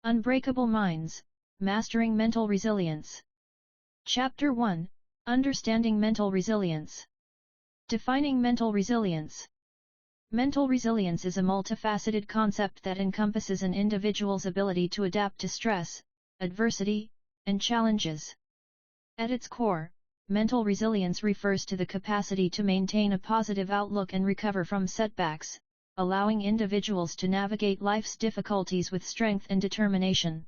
Unbreakable Minds, Mastering Mental Resilience. Chapter 1, Understanding Mental Resilience. Defining mental resilience. Mental resilience is a multifaceted concept that encompasses an individual's ability to adapt to stress, adversity, and challenges. At its core, mental resilience refers to the capacity to maintain a positive outlook and recover from setbacks, allowing individuals to navigate life's difficulties with strength and determination.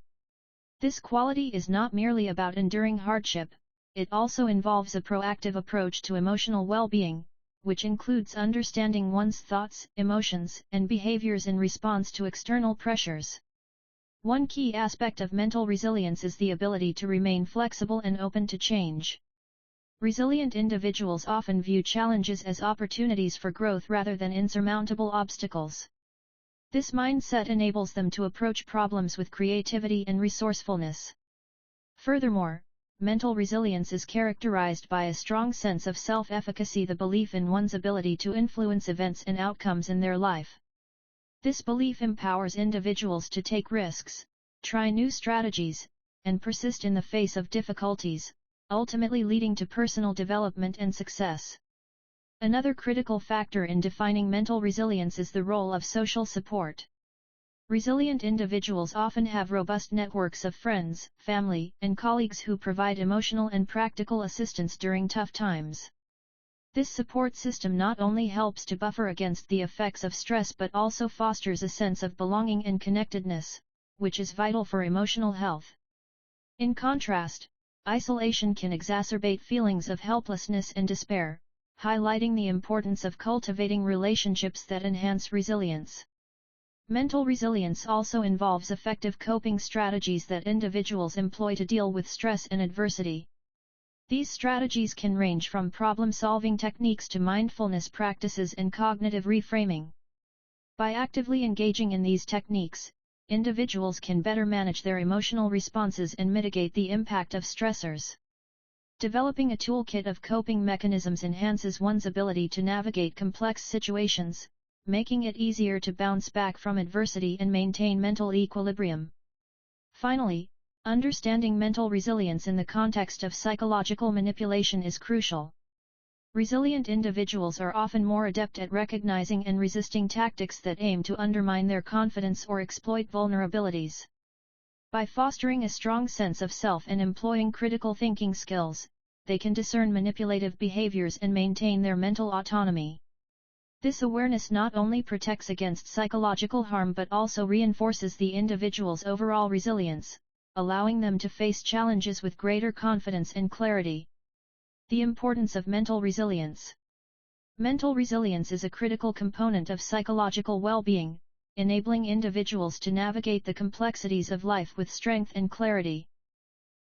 This quality is not merely about enduring hardship, it also involves a proactive approach to emotional well-being, which includes understanding one's thoughts, emotions, and behaviors in response to external pressures. One key aspect of mental resilience is the ability to remain flexible and open to change. Resilient individuals often view challenges as opportunities for growth rather than insurmountable obstacles. This mindset enables them to approach problems with creativity and resourcefulness. Furthermore, mental resilience is characterized by a strong sense of self-efficacy, the belief in one's ability to influence events and outcomes in their life. This belief empowers individuals to take risks, try new strategies, and persist in the face of difficulties, ultimately leading to personal development and success. Another critical factor in defining mental resilience is the role of social support. Resilient individuals often have robust networks of friends, family, and colleagues who provide emotional and practical assistance during tough times. This support system not only helps to buffer against the effects of stress but also fosters a sense of belonging and connectedness, which is vital for emotional health. In contrast, isolation can exacerbate feelings of helplessness and despair, highlighting the importance of cultivating relationships that enhance resilience. Mental resilience also involves effective coping strategies that individuals employ to deal with stress and adversity. These strategies can range from problem-solving techniques to mindfulness practices and cognitive reframing. By actively engaging in these techniques, individuals can better manage their emotional responses and mitigate the impact of stressors. Developing a toolkit of coping mechanisms enhances one's ability to navigate complex situations, making it easier to bounce back from adversity and maintain mental equilibrium. Finally, understanding mental resilience in the context of psychological manipulation is crucial. Resilient individuals are often more adept at recognizing and resisting tactics that aim to undermine their confidence or exploit vulnerabilities. By fostering a strong sense of self and employing critical thinking skills, they can discern manipulative behaviors and maintain their mental autonomy. This awareness not only protects against psychological harm but also reinforces the individual's overall resilience, allowing them to face challenges with greater confidence and clarity. The importance of mental resilience. Mental resilience is a critical component of psychological well-being, enabling individuals to navigate the complexities of life with strength and clarity.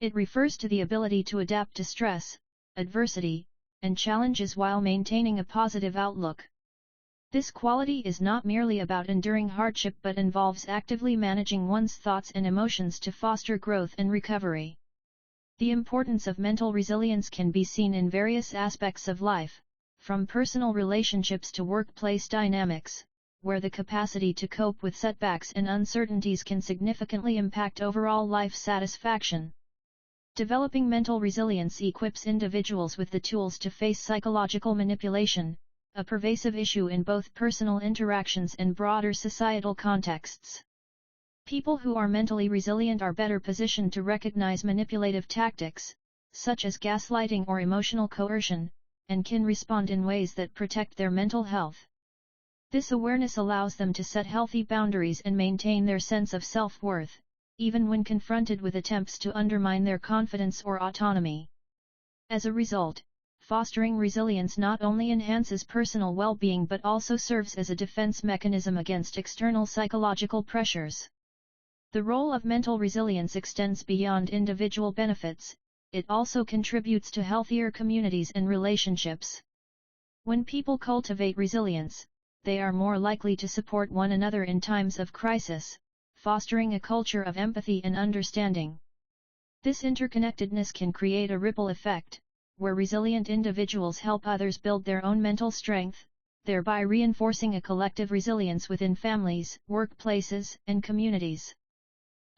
It refers to the ability to adapt to stress, adversity, and challenges while maintaining a positive outlook. This quality is not merely about enduring hardship but involves actively managing one's thoughts and emotions to foster growth and recovery. The importance of mental resilience can be seen in various aspects of life, from personal relationships to workplace dynamics, where the capacity to cope with setbacks and uncertainties can significantly impact overall life satisfaction. Developing mental resilience equips individuals with the tools to face psychological manipulation, a pervasive issue in both personal interactions and broader societal contexts. People who are mentally resilient are better positioned to recognize manipulative tactics, such as gaslighting or emotional coercion, and can respond in ways that protect their mental health. This awareness allows them to set healthy boundaries and maintain their sense of self-worth, even when confronted with attempts to undermine their confidence or autonomy. As a result, fostering resilience not only enhances personal well-being but also serves as a defense mechanism against external psychological pressures. The role of mental resilience extends beyond individual benefits, it also contributes to healthier communities and relationships. When people cultivate resilience, they are more likely to support one another in times of crisis, fostering a culture of empathy and understanding. This interconnectedness can create a ripple effect, where resilient individuals help others build their own mental strength, thereby reinforcing a collective resilience within families, workplaces, and communities.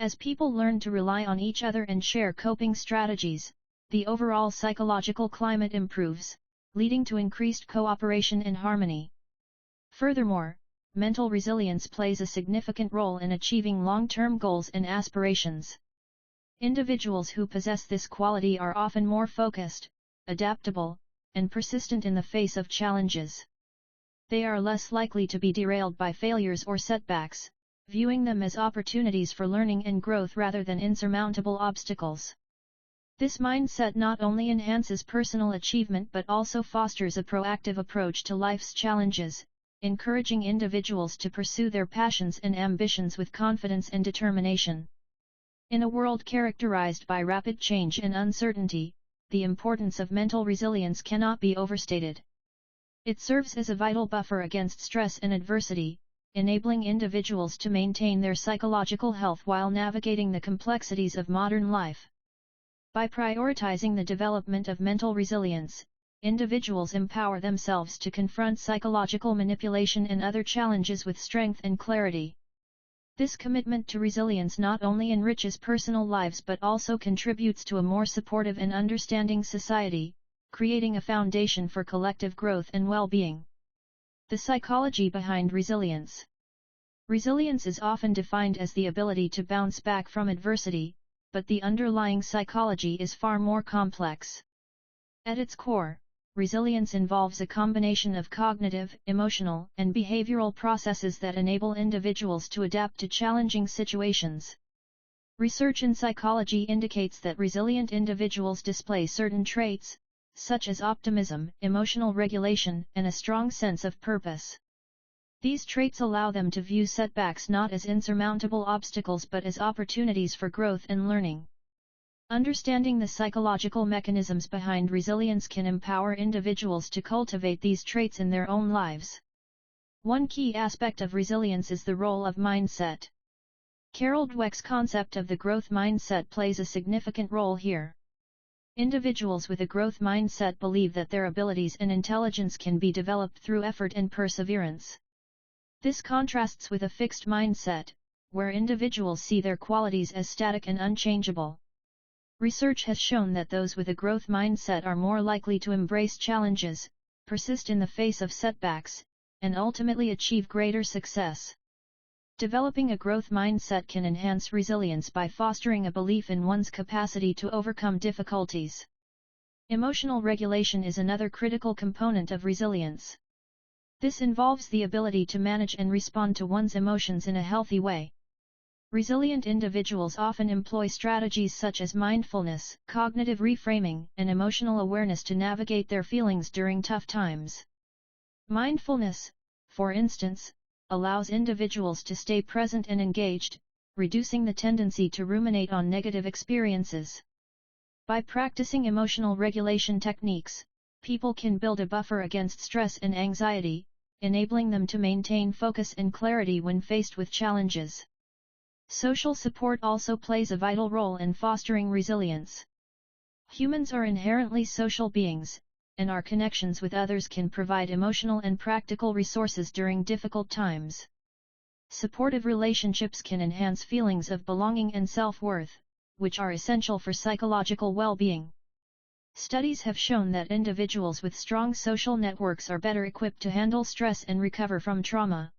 As people learn to rely on each other and share coping strategies, the overall psychological climate improves, leading to increased cooperation and harmony. Furthermore, mental resilience plays a significant role in achieving long-term goals and aspirations. Individuals who possess this quality are often more focused, adaptable, and persistent in the face of challenges. They are less likely to be derailed by failures or setbacks, viewing them as opportunities for learning and growth rather than insurmountable obstacles. This mindset not only enhances personal achievement but also fosters a proactive approach to life's challenges, encouraging individuals to pursue their passions and ambitions with confidence and determination. In a world characterized by rapid change and uncertainty, the importance of mental resilience cannot be overstated. It serves as a vital buffer against stress and adversity, enabling individuals to maintain their psychological health while navigating the complexities of modern life. By prioritizing the development of mental resilience, individuals empower themselves to confront psychological manipulation and other challenges with strength and clarity. This commitment to resilience not only enriches personal lives but also contributes to a more supportive and understanding society, creating a foundation for collective growth and well-being. The psychology behind resilience. Resilience is often defined as the ability to bounce back from adversity, but the underlying psychology is far more complex. At its core, resilience involves a combination of cognitive, emotional, and behavioral processes that enable individuals to adapt to challenging situations. Research in psychology indicates that resilient individuals display certain traits, such as optimism, emotional regulation, and a strong sense of purpose. These traits allow them to view setbacks not as insurmountable obstacles but as opportunities for growth and learning. Understanding the psychological mechanisms behind resilience can empower individuals to cultivate these traits in their own lives. One key aspect of resilience is the role of mindset. Carol Dweck's concept of the growth mindset plays a significant role here. Individuals with a growth mindset believe that their abilities and intelligence can be developed through effort and perseverance. This contrasts with a fixed mindset, where individuals see their qualities as static and unchangeable. Research has shown that those with a growth mindset are more likely to embrace challenges, persist in the face of setbacks, and ultimately achieve greater success. Developing a growth mindset can enhance resilience by fostering a belief in one's capacity to overcome difficulties. Emotional regulation is another critical component of resilience. This involves the ability to manage and respond to one's emotions in a healthy way. Resilient individuals often employ strategies such as mindfulness, cognitive reframing, and emotional awareness to navigate their feelings during tough times. Mindfulness, for instance, allows individuals to stay present and engaged, reducing the tendency to ruminate on negative experiences. By practicing emotional regulation techniques, people can build a buffer against stress and anxiety, enabling them to maintain focus and clarity when faced with challenges. Social support also plays a vital role in fostering resilience. Humans are inherently social beings, and our connections with others can provide emotional and practical resources during difficult times. Supportive relationships can enhance feelings of belonging and self-worth, which are essential for psychological well-being. Studies have shown that individuals with strong social networks are better equipped to handle stress and recover from trauma.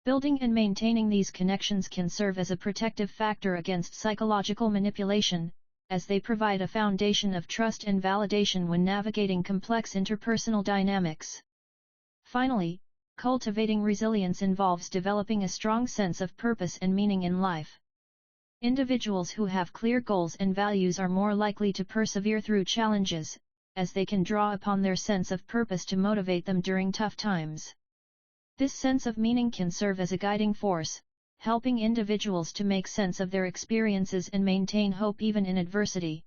Building and maintaining these connections can serve as a protective factor against psychological manipulation, as they provide a foundation of trust and validation when navigating complex interpersonal dynamics. Finally, cultivating resilience involves developing a strong sense of purpose and meaning in life. Individuals who have clear goals and values are more likely to persevere through challenges, as they can draw upon their sense of purpose to motivate them during tough times. This sense of meaning can serve as a guiding force, helping individuals to make sense of their experiences and maintain hope even in adversity.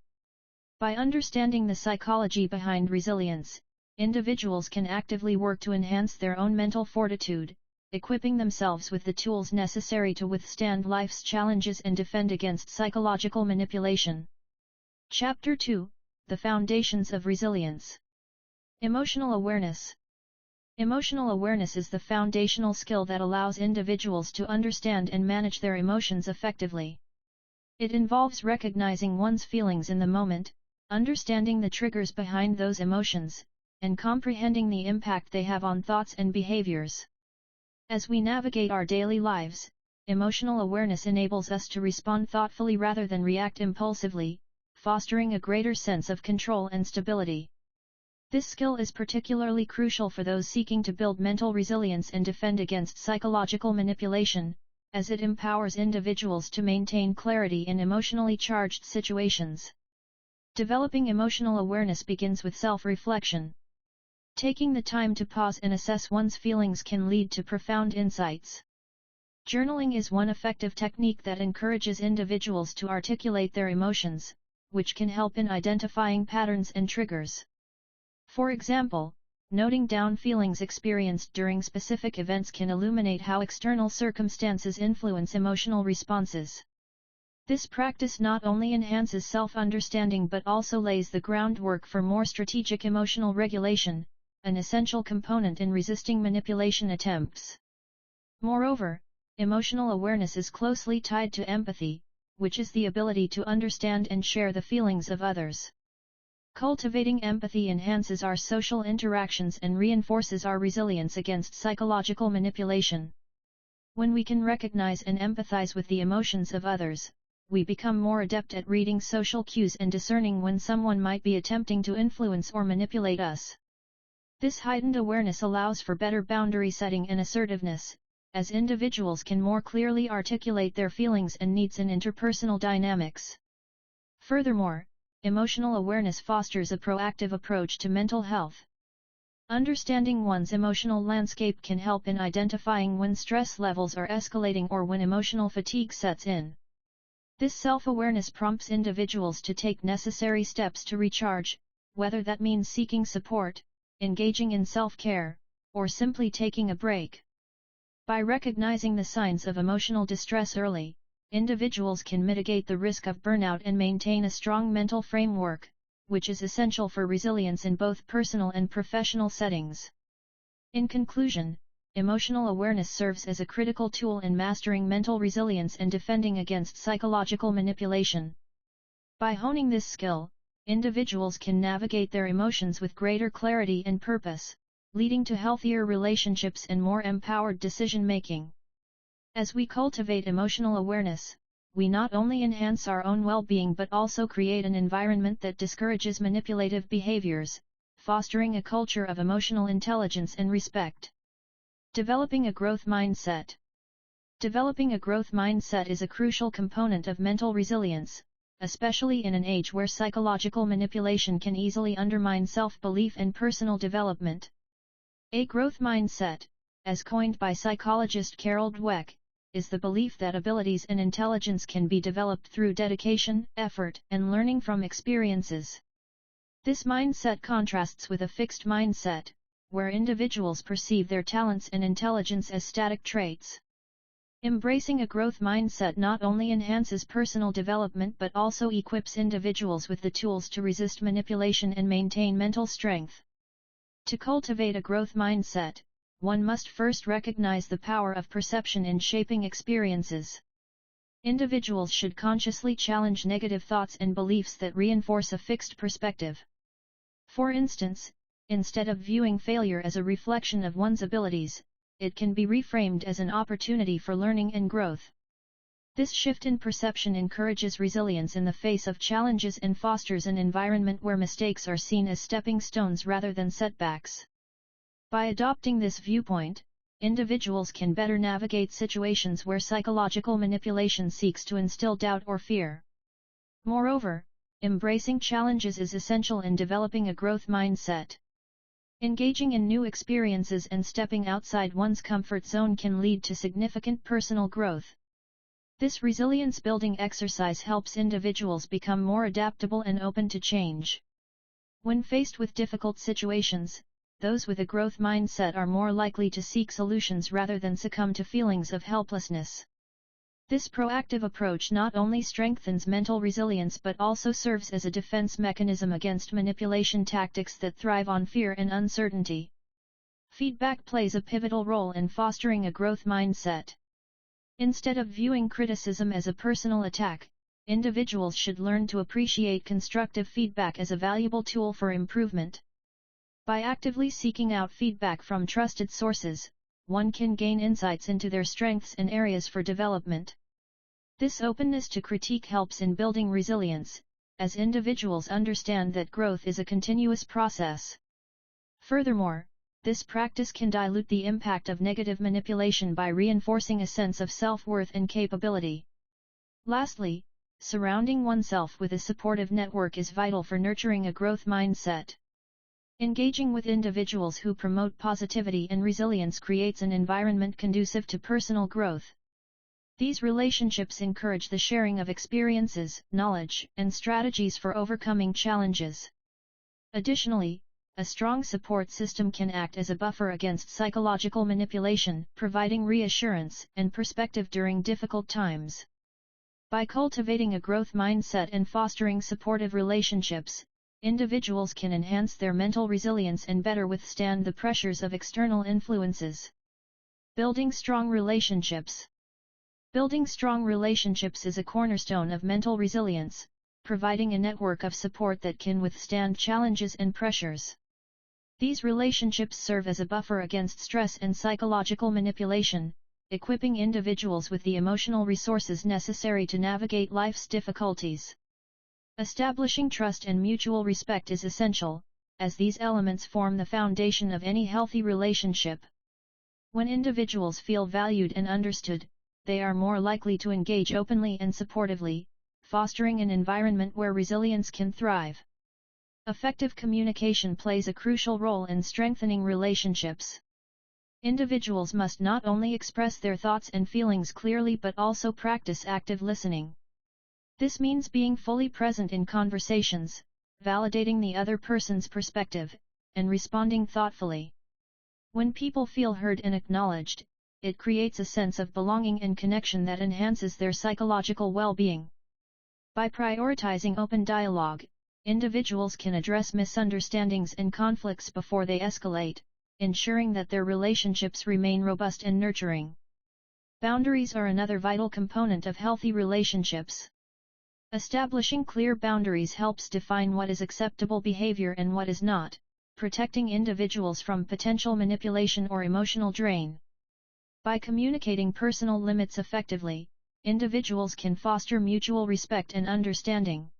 By understanding the psychology behind resilience, individuals can actively work to enhance their own mental fortitude, equipping themselves with the tools necessary to withstand life's challenges and defend against psychological manipulation. Chapter 2: The Foundations of Resilience. Emotional awareness. Emotional awareness is the foundational skill that allows individuals to understand and manage their emotions effectively. It involves recognizing one's feelings in the moment, understanding the triggers behind those emotions, and comprehending the impact they have on thoughts and behaviors. As we navigate our daily lives, emotional awareness enables us to respond thoughtfully rather than react impulsively, fostering a greater sense of control and stability. This skill is particularly crucial for those seeking to build mental resilience and defend against psychological manipulation, as it empowers individuals to maintain clarity in emotionally charged situations. Developing emotional awareness begins with self-reflection. Taking the time to pause and assess one's feelings can lead to profound insights. Journaling is one effective technique that encourages individuals to articulate their emotions, which can help in identifying patterns and triggers. For example, noting down feelings experienced during specific events can illuminate how external circumstances influence emotional responses. This practice not only enhances self-understanding but also lays the groundwork for more strategic emotional regulation, an essential component in resisting manipulation attempts. Moreover, emotional awareness is closely tied to empathy, which is the ability to understand and share the feelings of others. Cultivating empathy enhances our social interactions and reinforces our resilience against psychological manipulation. When we can recognize and empathize with the emotions of others, we become more adept at reading social cues and discerning when someone might be attempting to influence or manipulate us. This heightened awareness allows for better boundary setting and assertiveness, as individuals can more clearly articulate their feelings and needs in interpersonal dynamics. Furthermore, emotional awareness fosters a proactive approach to mental health. Understanding one's emotional landscape can help in identifying when stress levels are escalating or when emotional fatigue sets in. This self-awareness prompts individuals to take necessary steps to recharge, whether that means seeking support, engaging in self-care, or simply taking a break. By recognizing the signs of emotional distress early, individuals can mitigate the risk of burnout and maintain a strong mental framework, which is essential for resilience in both personal and professional settings. In conclusion, emotional awareness serves as a critical tool in mastering mental resilience and defending against psychological manipulation. By honing this skill, individuals can navigate their emotions with greater clarity and purpose, leading to healthier relationships and more empowered decision-making. As we cultivate emotional awareness, we not only enhance our own well-being but also create an environment that discourages manipulative behaviors, fostering a culture of emotional intelligence and respect. Developing a growth mindset. Developing a growth mindset is a crucial component of mental resilience, especially in an age where psychological manipulation can easily undermine self-belief and personal development. A growth mindset, as coined by psychologist Carol Dweck, is the belief that abilities and intelligence can be developed through dedication, effort, and learning from experiences. This mindset contrasts with a fixed mindset, where individuals perceive their talents and intelligence as static traits. Embracing a growth mindset not only enhances personal development but also equips individuals with the tools to resist manipulation and maintain mental strength. To cultivate a growth mindset, one must first recognize the power of perception in shaping experiences. Individuals should consciously challenge negative thoughts and beliefs that reinforce a fixed perspective. For instance, instead of viewing failure as a reflection of one's abilities, it can be reframed as an opportunity for learning and growth. This shift in perception encourages resilience in the face of challenges and fosters an environment where mistakes are seen as stepping stones rather than setbacks. By adopting this viewpoint, individuals can better navigate situations where psychological manipulation seeks to instill doubt or fear. Moreover, embracing challenges is essential in developing a growth mindset. Engaging in new experiences and stepping outside one's comfort zone can lead to significant personal growth. This resilience-building exercise helps individuals become more adaptable and open to change. When faced with difficult situations, those with a growth mindset are more likely to seek solutions rather than succumb to feelings of helplessness. This proactive approach not only strengthens mental resilience but also serves as a defense mechanism against manipulation tactics that thrive on fear and uncertainty. Feedback plays a pivotal role in fostering a growth mindset. Instead of viewing criticism as a personal attack, individuals should learn to appreciate constructive feedback as a valuable tool for improvement. By actively seeking out feedback from trusted sources, one can gain insights into their strengths and areas for development. This openness to critique helps in building resilience, as individuals understand that growth is a continuous process. Furthermore, this practice can dilute the impact of negative manipulation by reinforcing a sense of self-worth and capability. Lastly, surrounding oneself with a supportive network is vital for nurturing a growth mindset. Engaging with individuals who promote positivity and resilience creates an environment conducive to personal growth. These relationships encourage the sharing of experiences, knowledge, and strategies for overcoming challenges. Additionally, a strong support system can act as a buffer against psychological manipulation, providing reassurance and perspective during difficult times. By cultivating a growth mindset and fostering supportive relationships, individuals can enhance their mental resilience and better withstand the pressures of external influences. Building strong relationships. Building strong relationships is a cornerstone of mental resilience, providing a network of support that can withstand challenges and pressures. These relationships serve as a buffer against stress and psychological manipulation, equipping individuals with the emotional resources necessary to navigate life's difficulties. Establishing trust and mutual respect is essential, as these elements form the foundation of any healthy relationship. When individuals feel valued and understood, they are more likely to engage openly and supportively, fostering an environment where resilience can thrive. Effective communication plays a crucial role in strengthening relationships. Individuals must not only express their thoughts and feelings clearly but also practice active listening. This means being fully present in conversations, validating the other person's perspective, and responding thoughtfully. When people feel heard and acknowledged, it creates a sense of belonging and connection that enhances their psychological well-being. By prioritizing open dialogue, individuals can address misunderstandings and conflicts before they escalate, ensuring that their relationships remain robust and nurturing. Boundaries are another vital component of healthy relationships. Establishing clear boundaries helps define what is acceptable behavior and what is not, protecting individuals from potential manipulation or emotional drain. By communicating personal limits effectively, individuals can foster mutual respect and understanding.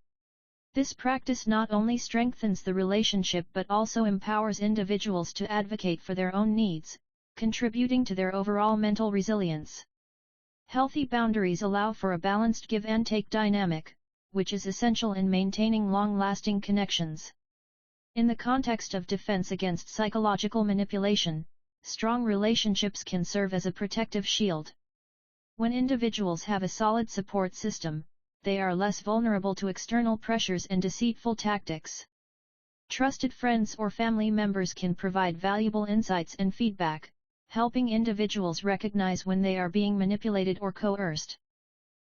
This practice not only strengthens the relationship but also empowers individuals to advocate for their own needs, contributing to their overall mental resilience. Healthy boundaries allow for a balanced give-and-take dynamic, which is essential in maintaining long-lasting connections. In the context of defense against psychological manipulation, strong relationships can serve as a protective shield. When individuals have a solid support system, they are less vulnerable to external pressures and deceitful tactics. Trusted friends or family members can provide valuable insights and feedback, helping individuals recognize when they are being manipulated or coerced.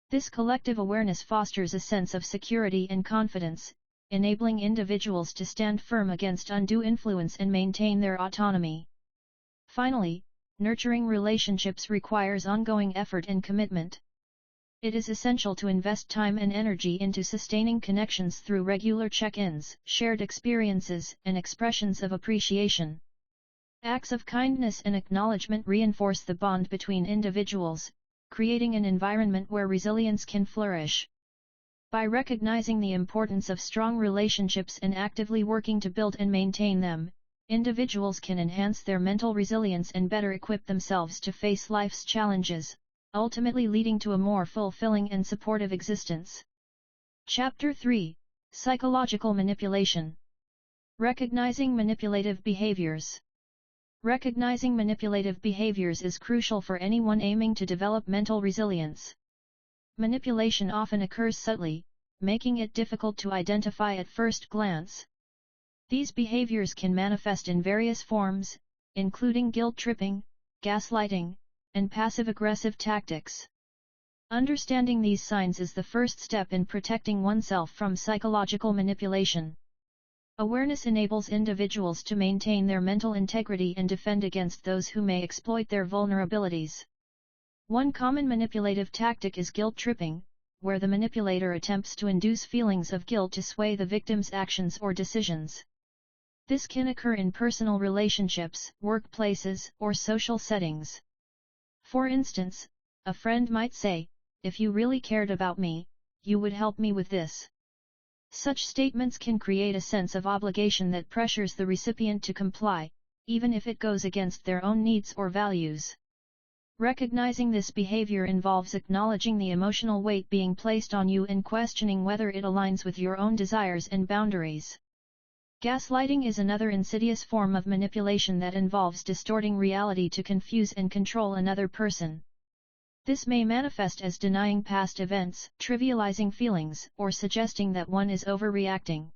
This collective awareness fosters a sense of security and confidence, enabling individuals to stand firm against undue influence and maintain their autonomy. Finally, nurturing relationships requires ongoing effort and commitment. It is essential to invest time and energy into sustaining connections through regular check-ins, shared experiences, and expressions of appreciation. Acts of kindness and acknowledgement reinforce the bond between individuals, creating an environment where resilience can flourish. By recognizing the importance of strong relationships and actively working to build and maintain them, individuals can enhance their mental resilience and better equip themselves to face life's challenges, ultimately leading to a more fulfilling and supportive existence. Chapter 3: Psychological Manipulation. Recognizing manipulative behaviors. Recognizing manipulative behaviors is crucial for anyone aiming to develop mental resilience. Manipulation often occurs subtly, making it difficult to identify at first glance. These behaviors can manifest in various forms, including guilt-tripping, gaslighting, and passive-aggressive tactics. Understanding these signs is the first step in protecting oneself from psychological manipulation. Awareness enables individuals to maintain their mental integrity and defend against those who may exploit their vulnerabilities. One common manipulative tactic is guilt-tripping, where the manipulator attempts to induce feelings of guilt to sway the victim's actions or decisions. This can occur in personal relationships, workplaces, or social settings. For instance, a friend might say, "If you really cared about me, you would help me with this." Such statements can create a sense of obligation that pressures the recipient to comply, even if it goes against their own needs or values. Recognizing this behavior involves acknowledging the emotional weight being placed on you and questioning whether it aligns with your own desires and boundaries. Gaslighting is another insidious form of manipulation that involves distorting reality to confuse and control another person. This may manifest as denying past events, trivializing feelings, or suggesting that one is overreacting.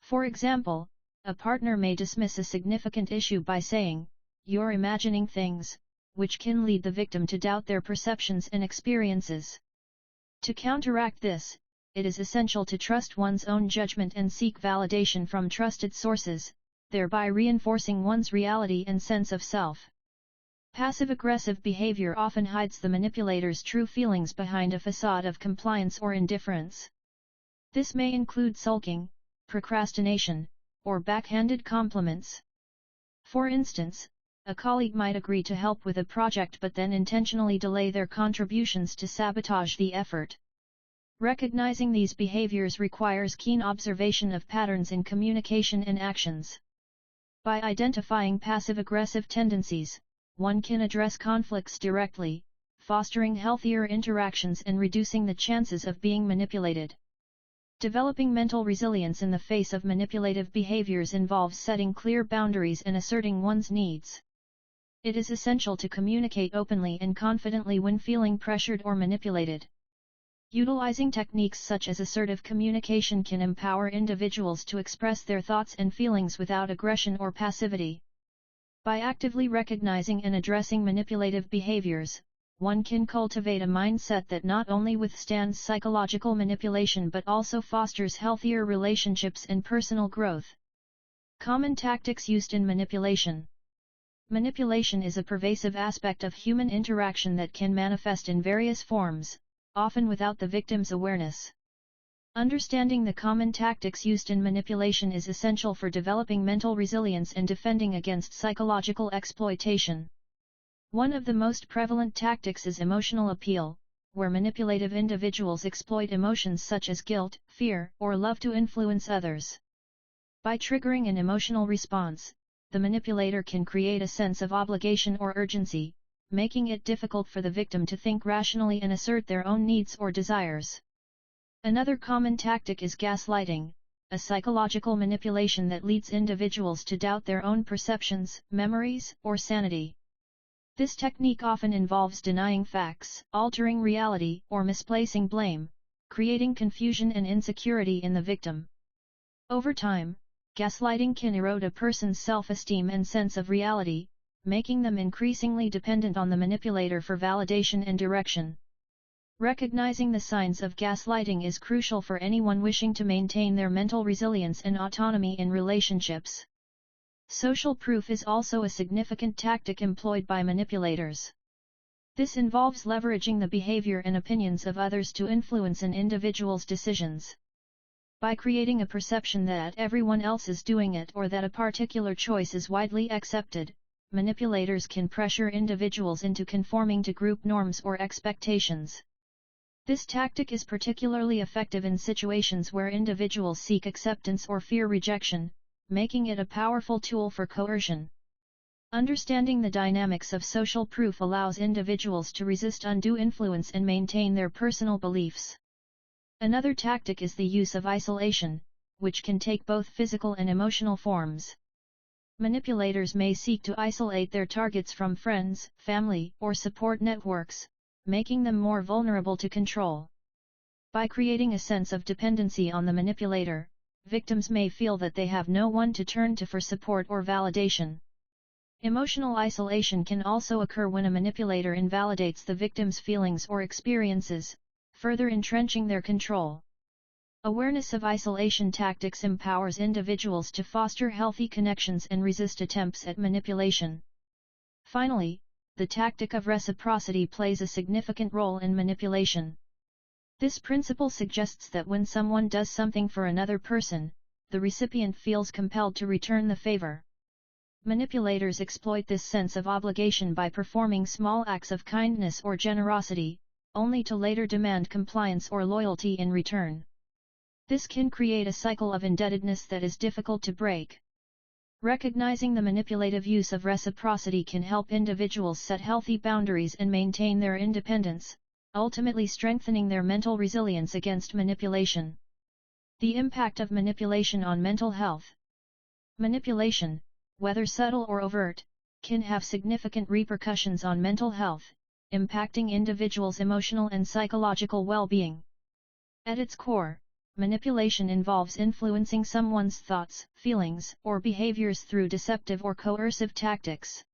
For example, a partner may dismiss a significant issue by saying, "You're imagining things," which can lead the victim to doubt their perceptions and experiences. To counteract this, it is essential to trust one's own judgment and seek validation from trusted sources, thereby reinforcing one's reality and sense of self. Passive-aggressive behavior often hides the manipulator's true feelings behind a facade of compliance or indifference. This may include sulking, procrastination, or backhanded compliments. For instance, a colleague might agree to help with a project but then intentionally delay their contributions to sabotage the effort. Recognizing these behaviors requires keen observation of patterns in communication and actions. By identifying passive-aggressive tendencies, one can address conflicts directly, fostering healthier interactions and reducing the chances of being manipulated. Developing mental resilience in the face of manipulative behaviors involves setting clear boundaries and asserting one's needs. It is essential to communicate openly and confidently when feeling pressured or manipulated. Utilizing techniques such as assertive communication can empower individuals to express their thoughts and feelings without aggression or passivity. By actively recognizing and addressing manipulative behaviors, one can cultivate a mindset that not only withstands psychological manipulation but also fosters healthier relationships and personal growth. Common tactics used in manipulation. Manipulation is a pervasive aspect of human interaction that can manifest in various forms, often without the victim's awareness. Understanding the common tactics used in manipulation is essential for developing mental resilience and defending against psychological exploitation. One of the most prevalent tactics is emotional appeal, where manipulative individuals exploit emotions such as guilt, fear, or love to influence others. By triggering an emotional response, the manipulator can create a sense of obligation or urgency, making it difficult for the victim to think rationally and assert their own needs or desires. Another common tactic is gaslighting, a psychological manipulation that leads individuals to doubt their own perceptions, memories, or sanity. This technique often involves denying facts, altering reality, or misplacing blame, creating confusion and insecurity in the victim. Over time, gaslighting can erode a person's self-esteem and sense of reality, making them increasingly dependent on the manipulator for validation and direction. Recognizing the signs of gaslighting is crucial for anyone wishing to maintain their mental resilience and autonomy in relationships. Social proof is also a significant tactic employed by manipulators. This involves leveraging the behavior and opinions of others to influence an individual's decisions. By creating a perception that everyone else is doing it or that a particular choice is widely accepted, manipulators can pressure individuals into conforming to group norms or expectations. This tactic is particularly effective in situations where individuals seek acceptance or fear rejection, making it a powerful tool for coercion. Understanding the dynamics of social proof allows individuals to resist undue influence and maintain their personal beliefs. Another tactic is the use of isolation, which can take both physical and emotional forms. Manipulators may seek to isolate their targets from friends, family, or support networks, making them more vulnerable to control. By creating a sense of dependency on the manipulator, victims may feel that they have no one to turn to for support or validation. Emotional isolation can also occur when a manipulator invalidates the victim's feelings or experiences, further entrenching their control. Awareness of isolation tactics empowers individuals to foster healthy connections and resist attempts at manipulation. Finally, the tactic of reciprocity plays a significant role in manipulation. This principle suggests that when someone does something for another person, the recipient feels compelled to return the favor. Manipulators exploit this sense of obligation by performing small acts of kindness or generosity, only to later demand compliance or loyalty in return. This can create a cycle of indebtedness that is difficult to break. Recognizing the manipulative use of reciprocity can help individuals set healthy boundaries and maintain their independence, ultimately strengthening their mental resilience against manipulation. The impact of manipulation on mental health. Manipulation, whether subtle or overt, can have significant repercussions on mental health, impacting individuals' emotional and psychological well-being. At its core, manipulation involves influencing someone's thoughts, feelings, or behaviors through deceptive or coercive tactics.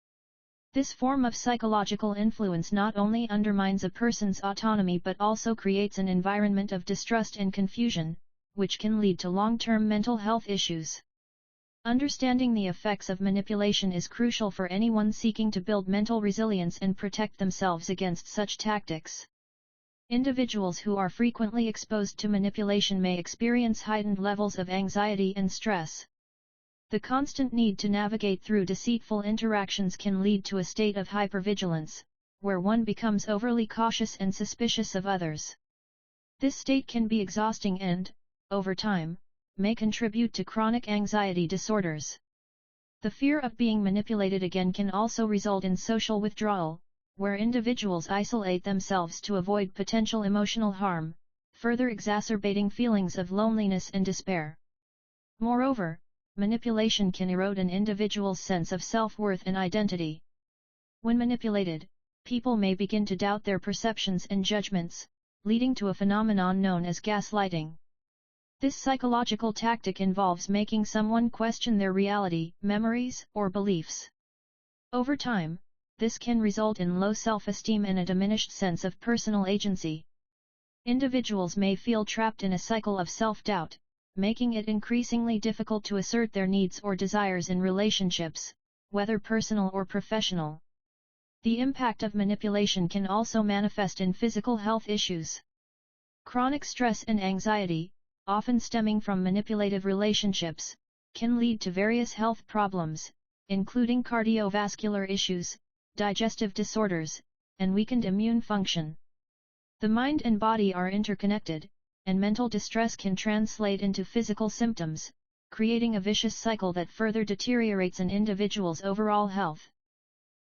This form of psychological influence not only undermines a person's autonomy but also creates an environment of distrust and confusion, which can lead to long-term mental health issues. Understanding the effects of manipulation is crucial for anyone seeking to build mental resilience and protect themselves against such tactics. Individuals who are frequently exposed to manipulation may experience heightened levels of anxiety and stress. The constant need to navigate through deceitful interactions can lead to a state of hypervigilance, where one becomes overly cautious and suspicious of others. This state can be exhausting and, over time, may contribute to chronic anxiety disorders. The fear of being manipulated again can also result in social withdrawal, where individuals isolate themselves to avoid potential emotional harm, further exacerbating feelings of loneliness and despair. Moreover, manipulation can erode an individual's sense of self-worth and identity. When manipulated, people may begin to doubt their perceptions and judgments, leading to a phenomenon known as gaslighting. This psychological tactic involves making someone question their reality, memories, or beliefs. Over time, this can result in low self-esteem and a diminished sense of personal agency. Individuals may feel trapped in a cycle of self-doubt, making it increasingly difficult to assert their needs or desires in relationships, whether personal or professional. The impact of manipulation can also manifest in physical health issues. Chronic stress and anxiety, often stemming from manipulative relationships, can lead to various health problems, including cardiovascular issues, digestive disorders, and weakened immune function. The mind and body are interconnected, and mental distress can translate into physical symptoms, creating a vicious cycle that further deteriorates an individual's overall health.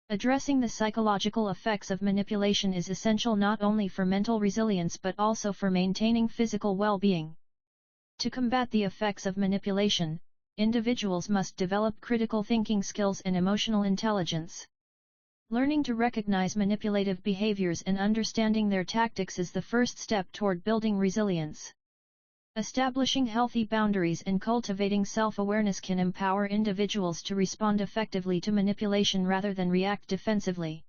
Addressing the psychological effects of manipulation is essential not only for mental resilience but also for maintaining physical well-being. To combat the effects of manipulation, individuals must develop critical thinking skills and emotional intelligence. Learning to recognize manipulative behaviors and understanding their tactics is the first step toward building resilience. Establishing healthy boundaries and cultivating self-awareness can empower individuals to respond effectively to manipulation rather than react defensively.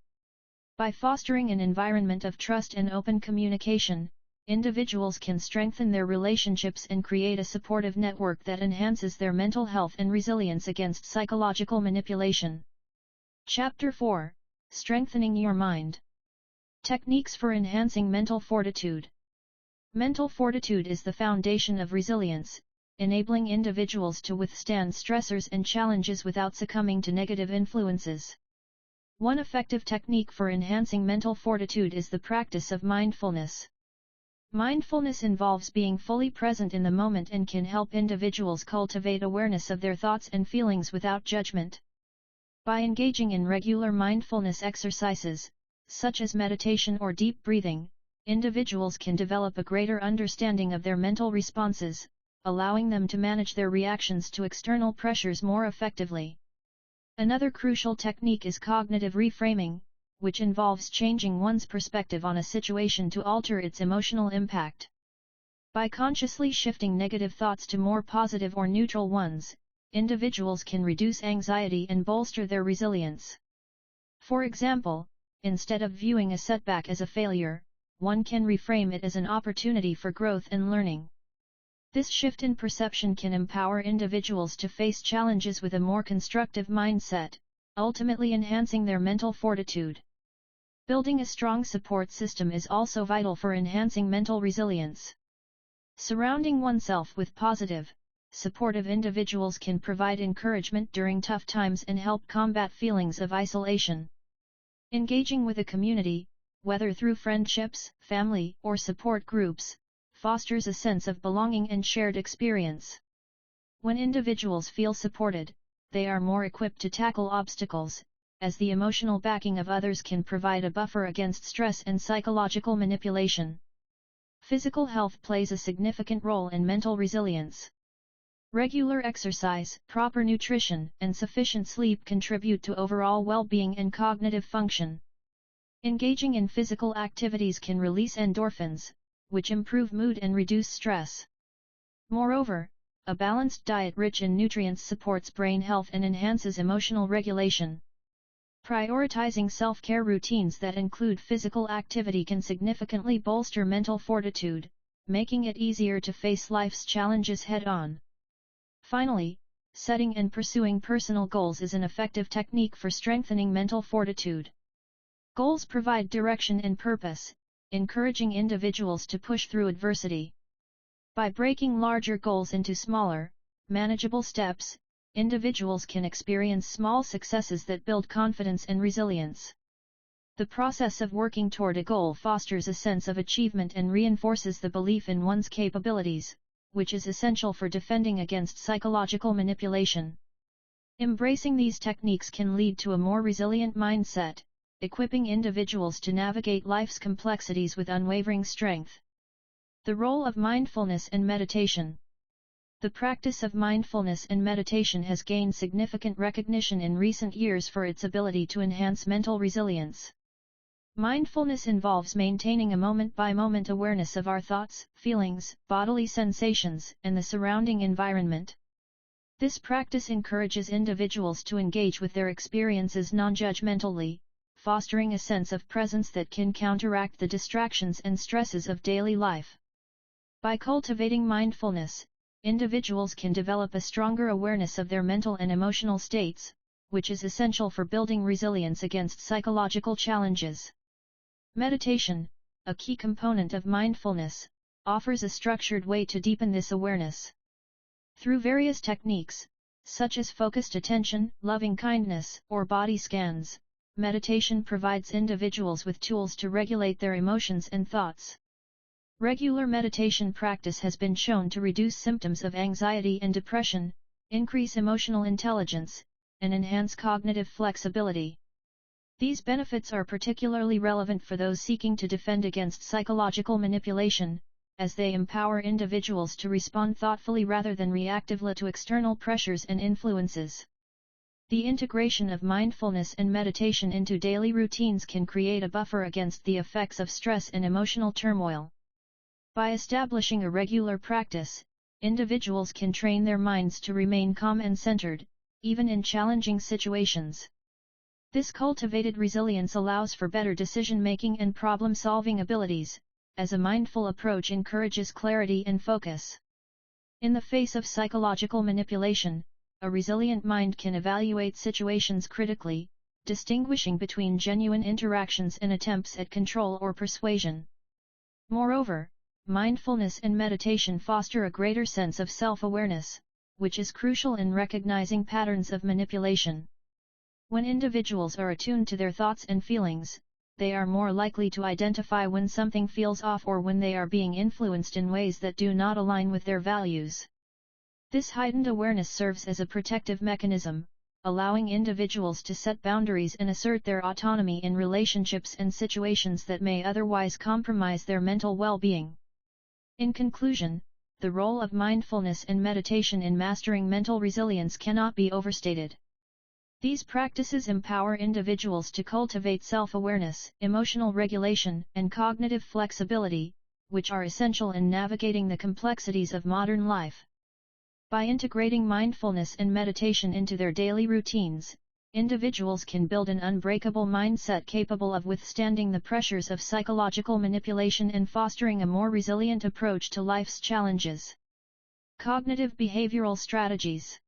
By fostering an environment of trust and open communication, individuals can strengthen their relationships and create a supportive network that enhances their mental health and resilience against psychological manipulation. Chapter 4: Strengthening Your Mind. Techniques for enhancing mental fortitude. Mental fortitude is the foundation of resilience, enabling individuals to withstand stressors and challenges without succumbing to negative influences. One effective technique for enhancing mental fortitude is the practice of mindfulness. Mindfulness involves being fully present in the moment and can help individuals cultivate awareness of their thoughts and feelings without judgment. By engaging in regular mindfulness exercises, such as meditation or deep breathing, individuals can develop a greater understanding of their mental responses, allowing them to manage their reactions to external pressures more effectively. Another crucial technique is cognitive reframing, which involves changing one's perspective on a situation to alter its emotional impact. By consciously shifting negative thoughts to more positive or neutral ones, individuals can reduce anxiety and bolster their resilience. For example, instead of viewing a setback as a failure, one can reframe it as an opportunity for growth and learning. This shift in perception can empower individuals to face challenges with a more constructive mindset, ultimately enhancing their mental fortitude. Building a strong support system is also vital for enhancing mental resilience. Surrounding oneself with positive, supportive individuals can provide encouragement during tough times and help combat feelings of isolation. Engaging with a community, whether through friendships, family, or support groups, fosters a sense of belonging and shared experience. When individuals feel supported, they are more equipped to tackle obstacles, as the emotional backing of others can provide a buffer against stress and psychological manipulation. Physical health plays a significant role in mental resilience. Regular exercise, proper nutrition, and sufficient sleep contribute to overall well-being and cognitive function. Engaging in physical activities can release endorphins, which improve mood and reduce stress. Moreover, a balanced diet rich in nutrients supports brain health and enhances emotional regulation. Prioritizing self-care routines that include physical activity can significantly bolster mental fortitude, making it easier to face life's challenges head-on. Finally, setting and pursuing personal goals is an effective technique for strengthening mental fortitude. Goals provide direction and purpose, encouraging individuals to push through adversity. By breaking larger goals into smaller, manageable steps, individuals can experience small successes that build confidence and resilience. The process of working toward a goal fosters a sense of achievement and reinforces the belief in one's capabilities, which is essential for defending against psychological manipulation. Embracing these techniques can lead to a more resilient mindset, equipping individuals to navigate life's complexities with unwavering strength. The role of mindfulness and meditation. The practice of mindfulness and meditation has gained significant recognition in recent years for its ability to enhance mental resilience. Mindfulness involves maintaining a moment-by-moment awareness of our thoughts, feelings, bodily sensations, and the surrounding environment. This practice encourages individuals to engage with their experiences non-judgmentally, fostering a sense of presence that can counteract the distractions and stresses of daily life. By cultivating mindfulness, individuals can develop a stronger awareness of their mental and emotional states, which is essential for building resilience against psychological challenges. Meditation, a key component of mindfulness, offers a structured way to deepen this awareness. Through various techniques, such as focused attention, loving kindness, or body scans, meditation provides individuals with tools to regulate their emotions and thoughts. Regular meditation practice has been shown to reduce symptoms of anxiety and depression, increase emotional intelligence, and enhance cognitive flexibility. These benefits are particularly relevant for those seeking to defend against psychological manipulation, as they empower individuals to respond thoughtfully rather than reactively to external pressures and influences. The integration of mindfulness and meditation into daily routines can create a buffer against the effects of stress and emotional turmoil. By establishing a regular practice, individuals can train their minds to remain calm and centered, even in challenging situations. This cultivated resilience allows for better decision-making and problem-solving abilities, as a mindful approach encourages clarity and focus. In the face of psychological manipulation, a resilient mind can evaluate situations critically, distinguishing between genuine interactions and attempts at control or persuasion. Moreover, mindfulness and meditation foster a greater sense of self-awareness, which is crucial in recognizing patterns of manipulation. When individuals are attuned to their thoughts and feelings, they are more likely to identify when something feels off or when they are being influenced in ways that do not align with their values. This heightened awareness serves as a protective mechanism, allowing individuals to set boundaries and assert their autonomy in relationships and situations that may otherwise compromise their mental well-being. In conclusion, the role of mindfulness and meditation in mastering mental resilience cannot be overstated. These practices empower individuals to cultivate self-awareness, emotional regulation, and cognitive flexibility, which are essential in navigating the complexities of modern life. By integrating mindfulness and meditation into their daily routines, individuals can build an unbreakable mindset capable of withstanding the pressures of psychological manipulation and fostering a more resilient approach to life's challenges. Cognitive behavioral strategies.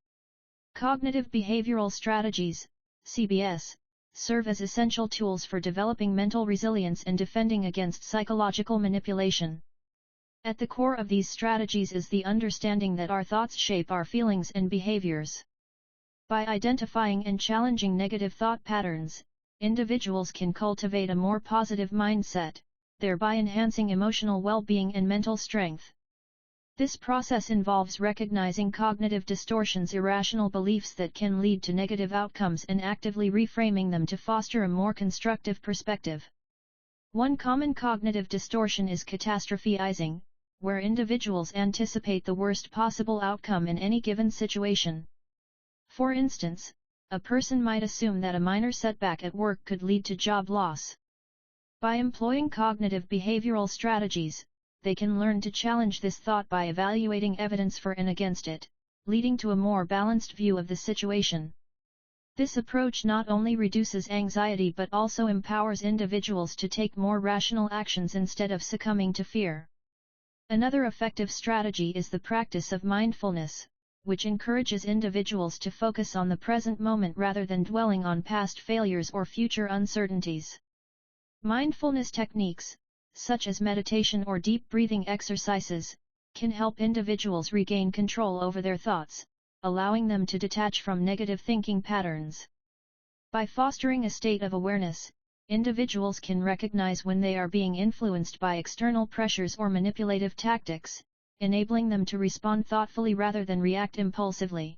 Cognitive behavioral strategies, CBS, serve as essential tools for developing mental resilience and defending against psychological manipulation. At the core of these strategies is the understanding that our thoughts shape our feelings and behaviors. By identifying and challenging negative thought patterns, individuals can cultivate a more positive mindset, thereby enhancing emotional well-being and mental strength. This process involves recognizing cognitive distortions, irrational beliefs that can lead to negative outcomes, and actively reframing them to foster a more constructive perspective. One common cognitive distortion is catastrophizing, where individuals anticipate the worst possible outcome in any given situation. For instance, a person might assume that a minor setback at work could lead to job loss. By employing cognitive behavioral strategies, they can learn to challenge this thought by evaluating evidence for and against it, leading to a more balanced view of the situation. This approach not only reduces anxiety but also empowers individuals to take more rational actions instead of succumbing to fear. Another effective strategy is the practice of mindfulness, which encourages individuals to focus on the present moment rather than dwelling on past failures or future uncertainties. Mindfulness techniques, such as meditation or deep breathing exercises, can help individuals regain control over their thoughts, allowing them to detach from negative thinking patterns. By fostering a state of awareness, individuals can recognize when they are being influenced by external pressures or manipulative tactics, enabling them to respond thoughtfully rather than react impulsively.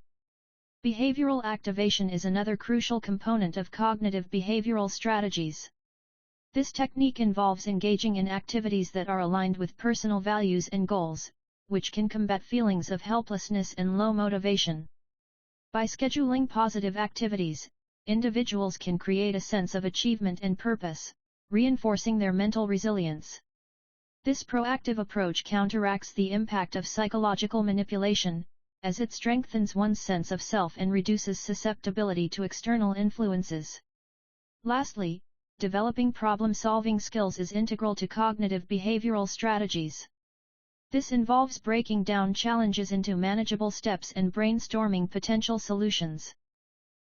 Behavioral activation is another crucial component of cognitive behavioral strategies. This technique involves engaging in activities that are aligned with personal values and goals, which can combat feelings of helplessness and low motivation. By scheduling positive activities, individuals can create a sense of achievement and purpose, reinforcing their mental resilience. This proactive approach counteracts the impact of psychological manipulation, as it strengthens one's sense of self and reduces susceptibility to external influences. Lastly, developing problem-solving skills is integral to cognitive behavioral strategies. This involves breaking down challenges into manageable steps and brainstorming potential solutions.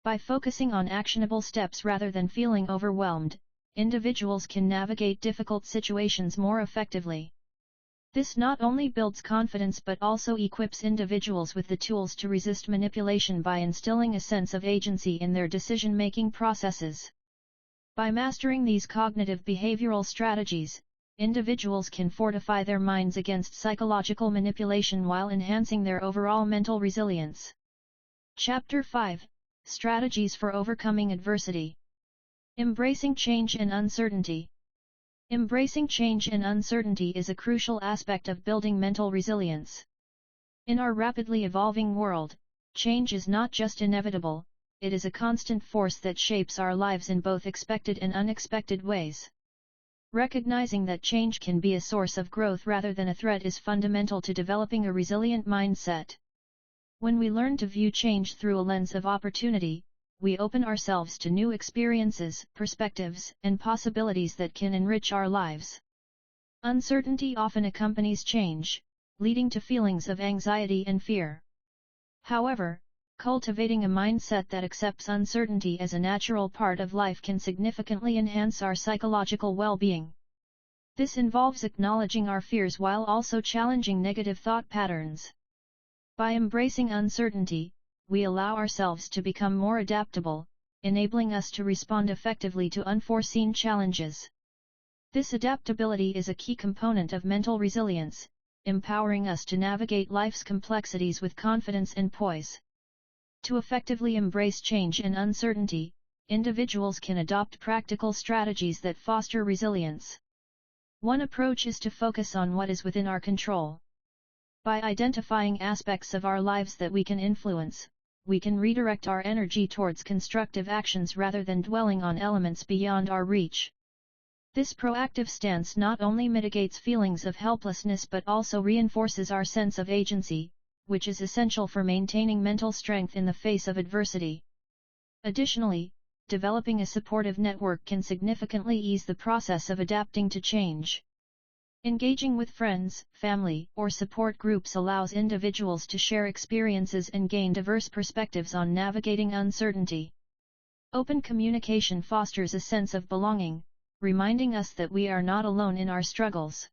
By focusing on actionable steps rather than feeling overwhelmed, individuals can navigate difficult situations more effectively. This not only builds confidence but also equips individuals with the tools to resist manipulation by instilling a sense of agency in their decision-making processes. By mastering these cognitive behavioral strategies, individuals can fortify their minds against psychological manipulation while enhancing their overall mental resilience. Chapter 5: Strategies for Overcoming Adversity. Embracing change and uncertainty. Embracing change and uncertainty is a crucial aspect of building mental resilience. In our rapidly evolving world, change is not just inevitable, it is a constant force that shapes our lives in both expected and unexpected ways. Recognizing that change can be a source of growth rather than a threat is fundamental to developing a resilient mindset. When we learn to view change through a lens of opportunity, we open ourselves to new experiences, perspectives, and possibilities that can enrich our lives. Uncertainty often accompanies change, leading to feelings of anxiety and fear. However, cultivating a mindset that accepts uncertainty as a natural part of life can significantly enhance our psychological well-being. This involves acknowledging our fears while also challenging negative thought patterns. By embracing uncertainty, we allow ourselves to become more adaptable, enabling us to respond effectively to unforeseen challenges. This adaptability is a key component of mental resilience, empowering us to navigate life's complexities with confidence and poise. To effectively embrace change and uncertainty, individuals can adopt practical strategies that foster resilience. One approach is to focus on what is within our control. By identifying aspects of our lives that we can influence, we can redirect our energy towards constructive actions rather than dwelling on elements beyond our reach. This proactive stance not only mitigates feelings of helplessness but also reinforces our sense of agency, which is essential for maintaining mental strength in the face of adversity. Additionally, developing a supportive network can significantly ease the process of adapting to change. Engaging with friends, family, or support groups allows individuals to share experiences and gain diverse perspectives on navigating uncertainty. Open communication fosters a sense of belonging, reminding us that we are not alone in our struggles.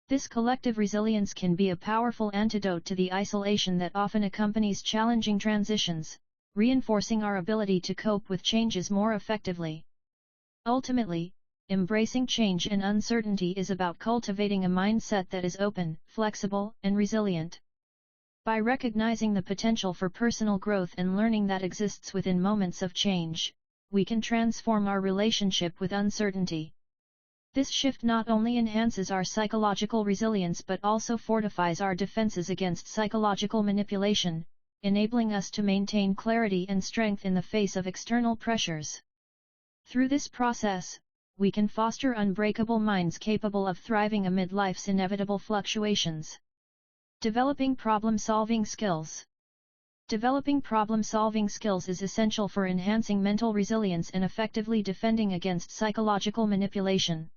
This collective resilience can be a powerful antidote to the isolation that often accompanies challenging transitions, reinforcing our ability to cope with changes more effectively. Ultimately, embracing change and uncertainty is about cultivating a mindset that is open, flexible, and resilient. By recognizing the potential for personal growth and learning that exists within moments of change, we can transform our relationship with uncertainty. This shift not only enhances our psychological resilience but also fortifies our defenses against psychological manipulation, enabling us to maintain clarity and strength in the face of external pressures. Through this process, we can foster unbreakable minds capable of thriving amid life's inevitable fluctuations. Developing problem-solving skills. Developing problem-solving skills is essential for enhancing mental resilience and effectively defending against psychological manipulation.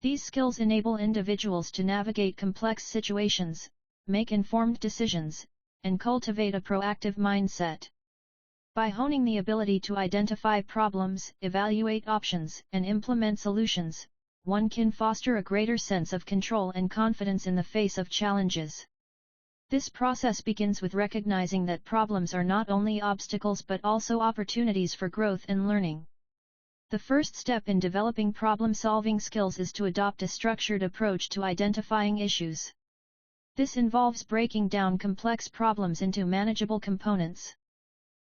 These skills enable individuals to navigate complex situations, make informed decisions, and cultivate a proactive mindset. By honing the ability to identify problems, evaluate options, and implement solutions, one can foster a greater sense of control and confidence in the face of challenges. This process begins with recognizing that problems are not only obstacles but also opportunities for growth and learning. The first step in developing problem-solving skills is to adopt a structured approach to identifying issues. This involves breaking down complex problems into manageable components.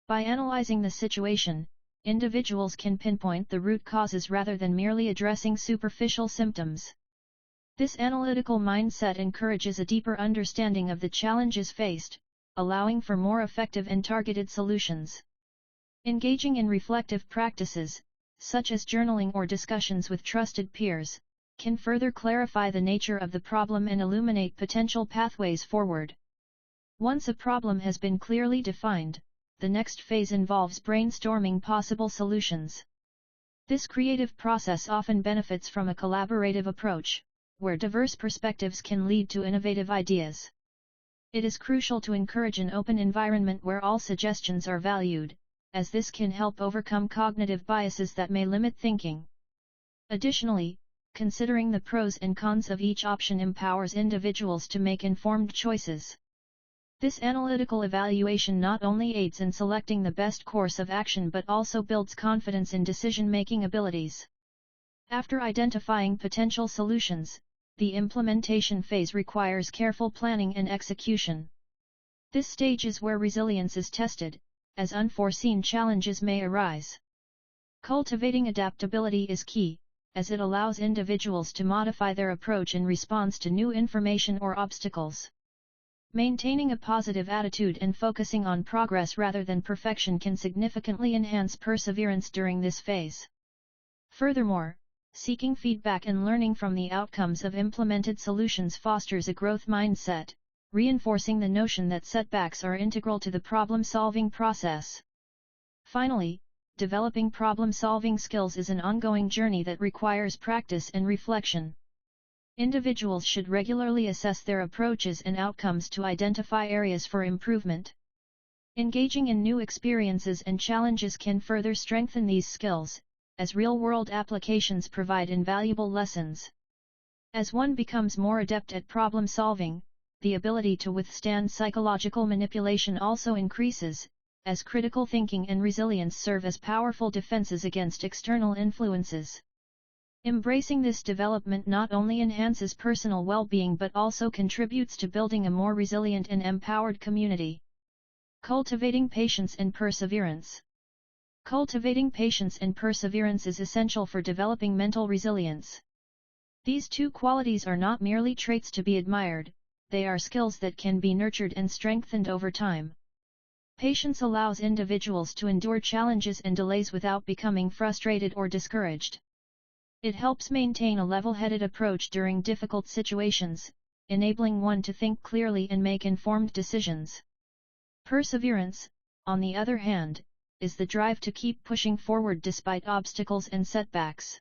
By analyzing the situation, individuals can pinpoint the root causes rather than merely addressing superficial symptoms. This analytical mindset encourages a deeper understanding of the challenges faced, allowing for more effective and targeted solutions. Engaging in reflective practices, such as journaling or discussions with trusted peers, can further clarify the nature of the problem and illuminate potential pathways forward. Once a problem has been clearly defined, the next phase involves brainstorming possible solutions. This creative process often benefits from a collaborative approach, where diverse perspectives can lead to innovative ideas. It is crucial to encourage an open environment where all suggestions are valued, as this can help overcome cognitive biases that may limit thinking. Additionally, considering the pros and cons of each option empowers individuals to make informed choices. This analytical evaluation not only aids in selecting the best course of action but also builds confidence in decision-making abilities. After identifying potential solutions, the implementation phase requires careful planning and execution. This stage is where resilience is tested, as unforeseen challenges may arise. Cultivating adaptability is key, as it allows individuals to modify their approach in response to new information or obstacles. Maintaining a positive attitude and focusing on progress rather than perfection can significantly enhance perseverance during this phase. Furthermore, seeking feedback and learning from the outcomes of implemented solutions fosters a growth mindset, reinforcing the notion that setbacks are integral to the problem-solving process. Finally, developing problem-solving skills is an ongoing journey that requires practice and reflection. Individuals should regularly assess their approaches and outcomes to identify areas for improvement. Engaging in new experiences and challenges can further strengthen these skills, as real-world applications provide invaluable lessons. As one becomes more adept at problem-solving, the ability to withstand psychological manipulation also increases, as critical thinking and resilience serve as powerful defenses against external influences. Embracing this development not only enhances personal well-being but also contributes to building a more resilient and empowered community. Cultivating patience and perseverance. Cultivating patience and perseverance is essential for developing mental resilience. These two qualities are not merely traits to be admired, they are skills that can be nurtured and strengthened over time. Patience allows individuals to endure challenges and delays without becoming frustrated or discouraged. It helps maintain a level-headed approach during difficult situations, enabling one to think clearly and make informed decisions. Perseverance, on the other hand, is the drive to keep pushing forward despite obstacles and setbacks.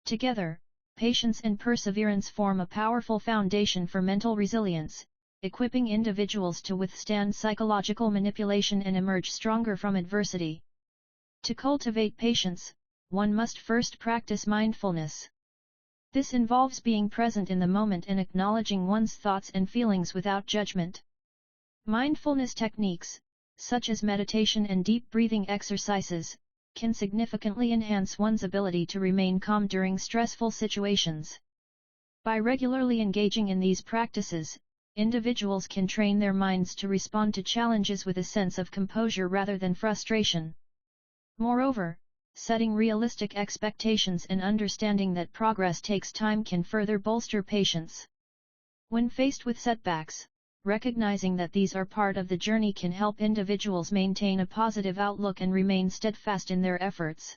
Together, patience and perseverance form a powerful foundation for mental resilience, equipping individuals to withstand psychological manipulation and emerge stronger from adversity. To cultivate patience, one must first practice mindfulness. This involves being present in the moment and acknowledging one's thoughts and feelings without judgment. Mindfulness techniques, such as meditation and deep breathing exercises, can significantly enhance one's ability to remain calm during stressful situations. By regularly engaging in these practices, individuals can train their minds to respond to challenges with a sense of composure rather than frustration. Moreover, setting realistic expectations and understanding that progress takes time can further bolster patience. When faced with setbacks, recognizing that these are part of the journey can help individuals maintain a positive outlook and remain steadfast in their efforts.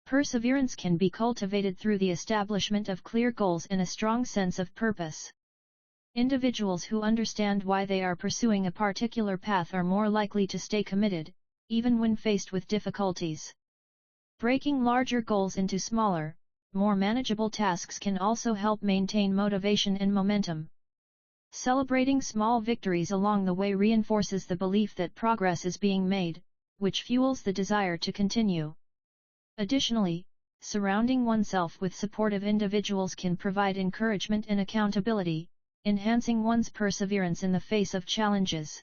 Perseverance can be cultivated through the establishment of clear goals and a strong sense of purpose. Individuals who understand why they are pursuing a particular path are more likely to stay committed, even when faced with difficulties. Breaking larger goals into smaller, more manageable tasks can also help maintain motivation and momentum. Celebrating small victories along the way reinforces the belief that progress is being made, which fuels the desire to continue. Additionally, surrounding oneself with supportive individuals can provide encouragement and accountability, enhancing one's perseverance in the face of challenges.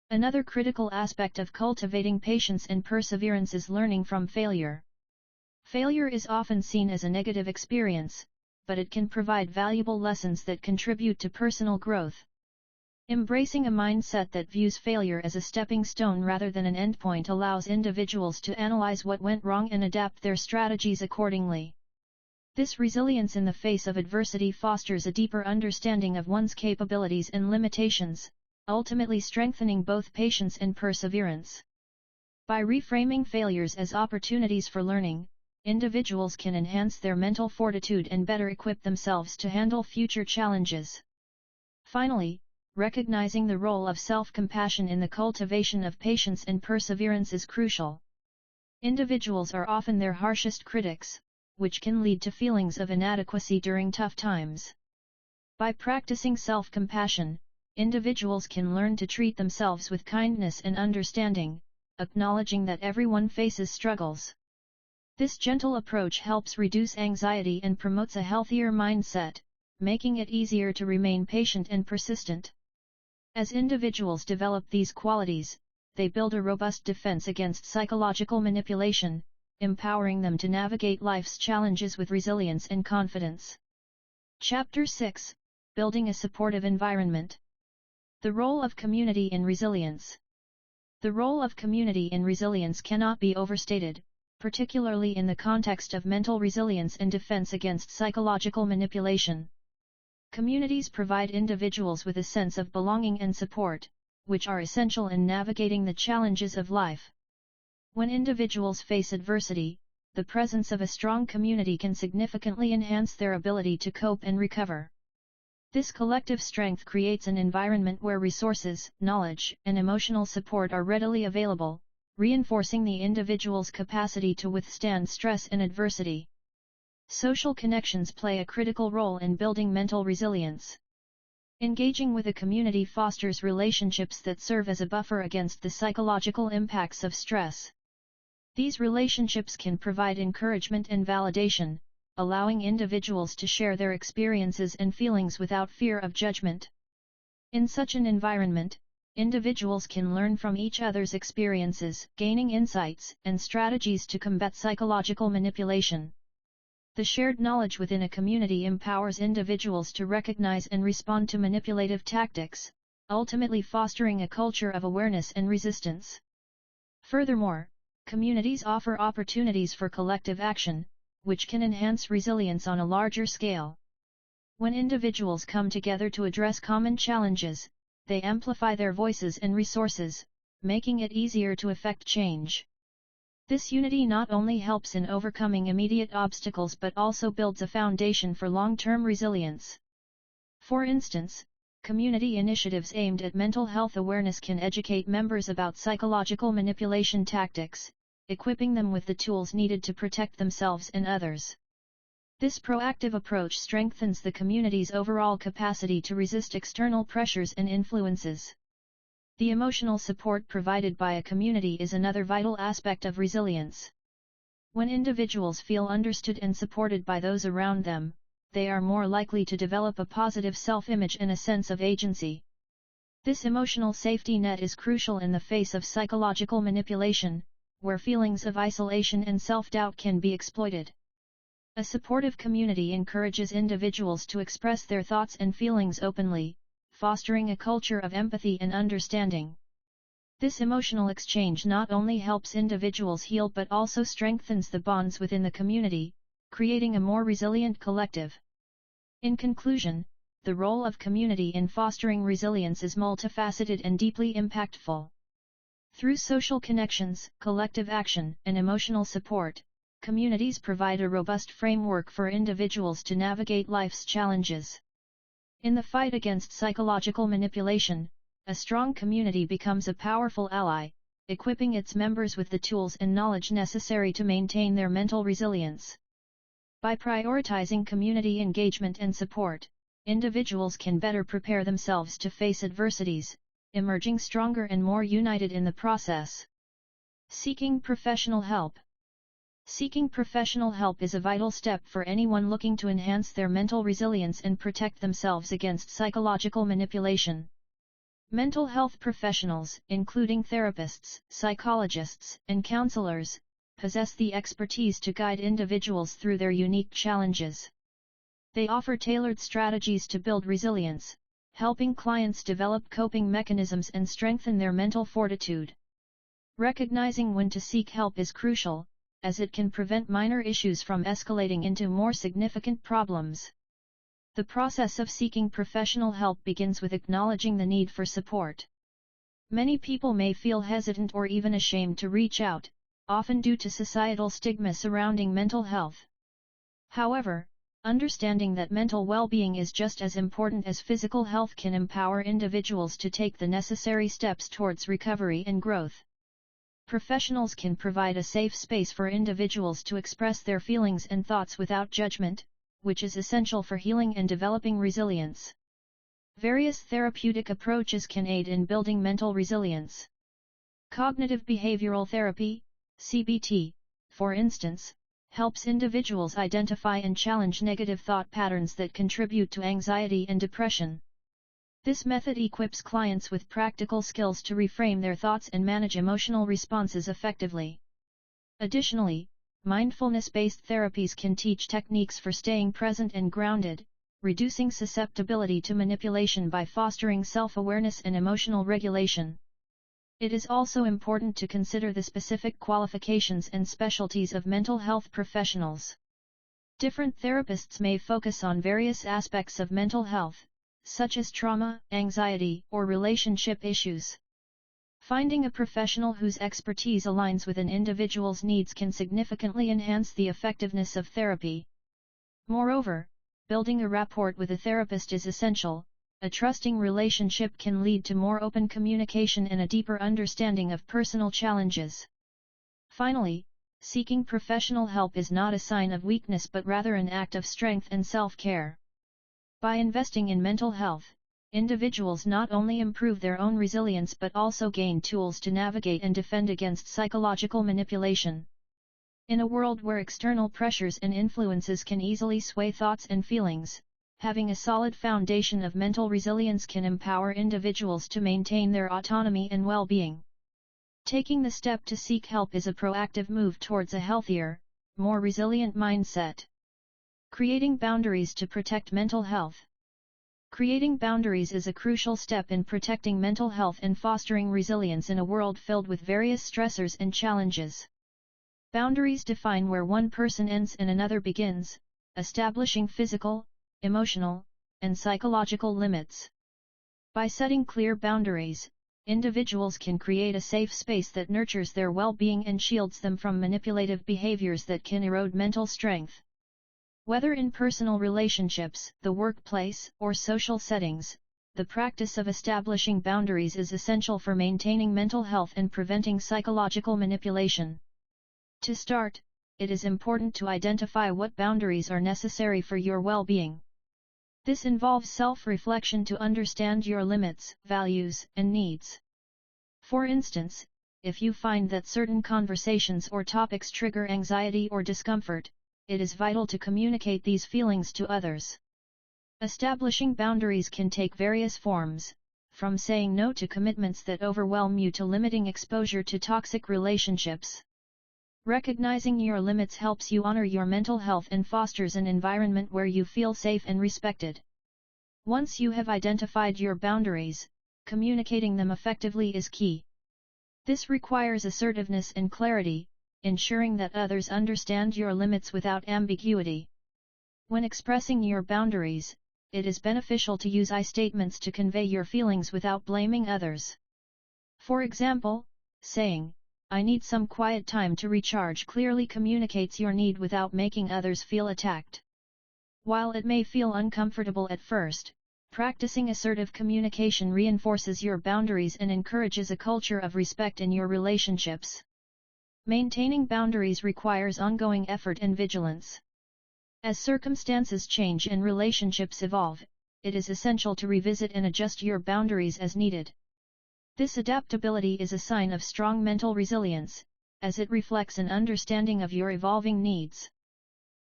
Another critical aspect of cultivating patience and perseverance is learning from failure. Failure is often seen as a negative experience, but it can provide valuable lessons that contribute to personal growth. Embracing a mindset that views failure as a stepping stone rather than an endpoint allows individuals to analyze what went wrong and adapt their strategies accordingly. This resilience in the face of adversity fosters a deeper understanding of one's capabilities and limitations, ultimately strengthening both patience and perseverance. By reframing failures as opportunities for learning, individuals can enhance their mental fortitude and better equip themselves to handle future challenges. Finally, recognizing the role of self-compassion in the cultivation of patience and perseverance is crucial. Individuals are often their harshest critics, which can lead to feelings of inadequacy during tough times. By practicing self-compassion, individuals can learn to treat themselves with kindness and understanding, acknowledging that everyone faces struggles. This gentle approach helps reduce anxiety and promotes a healthier mindset, making it easier to remain patient and persistent. As individuals develop these qualities, they build a robust defense against psychological manipulation, empowering them to navigate life's challenges with resilience and confidence. Chapter 6: Building a Supportive Environment. The role of community in resilience. The role of community in resilience cannot be overstated, particularly in the context of mental resilience and defense against psychological manipulation. Communities provide individuals with a sense of belonging and support, which are essential in navigating the challenges of life. When individuals face adversity, the presence of a strong community can significantly enhance their ability to cope and recover. This collective strength creates an environment where resources, knowledge, and emotional support are readily available, reinforcing the individual's capacity to withstand stress and adversity. Social connections play a critical role in building mental resilience. Engaging with a community fosters relationships that serve as a buffer against the psychological impacts of stress. These relationships can provide encouragement and validation, allowing individuals to share their experiences and feelings without fear of judgment. In such an environment, individuals can learn from each other's experiences, gaining insights and strategies to combat psychological manipulation. The shared knowledge within a community empowers individuals to recognize and respond to manipulative tactics, ultimately fostering a culture of awareness and resistance. Furthermore, communities offer opportunities for collective action, which can enhance resilience on a larger scale. When individuals come together to address common challenges, they amplify their voices and resources, making it easier to effect change. This unity not only helps in overcoming immediate obstacles but also builds a foundation for long-term resilience. For instance, community initiatives aimed at mental health awareness can educate members about psychological manipulation tactics, equipping them with the tools needed to protect themselves and others. This proactive approach strengthens the community's overall capacity to resist external pressures and influences. The emotional support provided by a community is another vital aspect of resilience. When individuals feel understood and supported by those around them, they are more likely to develop a positive self-image and a sense of agency. This emotional safety net is crucial in the face of psychological manipulation, where feelings of isolation and self-doubt can be exploited. A supportive community encourages individuals to express their thoughts and feelings openly, fostering a culture of empathy and understanding. This emotional exchange not only helps individuals heal but also strengthens the bonds within the community, creating a more resilient collective. In conclusion, the role of community in fostering resilience is multifaceted and deeply impactful. Through social connections, collective action, and emotional support, communities provide a robust framework for individuals to navigate life's challenges. In the fight against psychological manipulation, a strong community becomes a powerful ally, equipping its members with the tools and knowledge necessary to maintain their mental resilience. By prioritizing community engagement and support, individuals can better prepare themselves to face adversities, emerging stronger and more united in the process. Seeking professional help. Seeking professional help is a vital step for anyone looking to enhance their mental resilience and protect themselves against psychological manipulation. Mental health professionals, including therapists, psychologists, and counselors, possess the expertise to guide individuals through their unique challenges. They offer tailored strategies to build resilience, helping clients develop coping mechanisms and strengthen their mental fortitude. Recognizing when to seek help is crucial, as it can prevent minor issues from escalating into more significant problems. The process of seeking professional help begins with acknowledging the need for support. Many people may feel hesitant or even ashamed to reach out, often due to societal stigma surrounding mental health. However, understanding that mental well-being is just as important as physical health can empower individuals to take the necessary steps towards recovery and growth. Professionals can provide a safe space for individuals to express their feelings and thoughts without judgment, which is essential for healing and developing resilience. Various therapeutic approaches can aid in building mental resilience. Cognitive behavioral therapy, CBT, for instance, helps individuals identify and challenge negative thought patterns that contribute to anxiety and depression. This method equips clients with practical skills to reframe their thoughts and manage emotional responses effectively. Additionally, mindfulness-based therapies can teach techniques for staying present and grounded, reducing susceptibility to manipulation by fostering self-awareness and emotional regulation. It is also important to consider the specific qualifications and specialties of mental health professionals. Different therapists may focus on various aspects of mental health, such as trauma, anxiety, or relationship issues. Finding a professional whose expertise aligns with an individual's needs can significantly enhance the effectiveness of therapy. Moreover, building a rapport with a therapist is essential. A trusting relationship can lead to more open communication and a deeper understanding of personal challenges. Finally, seeking professional help is not a sign of weakness but rather an act of strength and self-care. By investing in mental health, individuals not only improve their own resilience but also gain tools to navigate and defend against psychological manipulation. In a world where external pressures and influences can easily sway thoughts and feelings, having a solid foundation of mental resilience can empower individuals to maintain their autonomy and well-being. Taking the step to seek help is a proactive move towards a healthier, more resilient mindset. Creating boundaries to protect mental health. Creating boundaries is a crucial step in protecting mental health and fostering resilience in a world filled with various stressors and challenges. Boundaries define where one person ends and another begins, establishing physical, emotional, and psychological limits. By setting clear boundaries, individuals can create a safe space that nurtures their well-being and shields them from manipulative behaviors that can erode mental strength. Whether in personal relationships, the workplace, or social settings, the practice of establishing boundaries is essential for maintaining mental health and preventing psychological manipulation. To start, it is important to identify what boundaries are necessary for your well-being. This involves self-reflection to understand your limits, values, and needs. For instance, if you find that certain conversations or topics trigger anxiety or discomfort, it is vital to communicate these feelings to others. Establishing boundaries can take various forms, from saying no to commitments that overwhelm you to limiting exposure to toxic relationships. Recognizing your limits helps you honor your mental health and fosters an environment where you feel safe and respected. Once you have identified your boundaries, communicating them effectively is key. This requires assertiveness and clarity, ensuring that others understand your limits without ambiguity. When expressing your boundaries, it is beneficial to use I statements to convey your feelings without blaming others. For example, saying, "I need some quiet time to recharge" clearly communicates your need without making others feel attacked. While it may feel uncomfortable at first, practicing assertive communication reinforces your boundaries and encourages a culture of respect in your relationships. Maintaining boundaries requires ongoing effort and vigilance. As circumstances change and relationships evolve, it is essential to revisit and adjust your boundaries as needed. This adaptability is a sign of strong mental resilience, as it reflects an understanding of your evolving needs.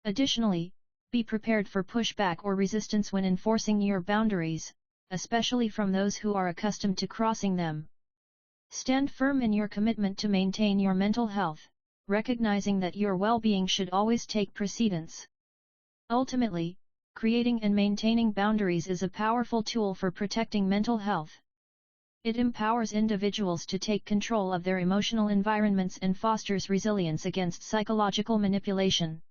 Additionally, be prepared for pushback or resistance when enforcing your boundaries, especially from those who are accustomed to crossing them. Stand firm in your commitment to maintain your mental health, recognizing that your well-being should always take precedence. Ultimately, creating and maintaining boundaries is a powerful tool for protecting mental health. It empowers individuals to take control of their emotional environments and fosters resilience against psychological manipulation.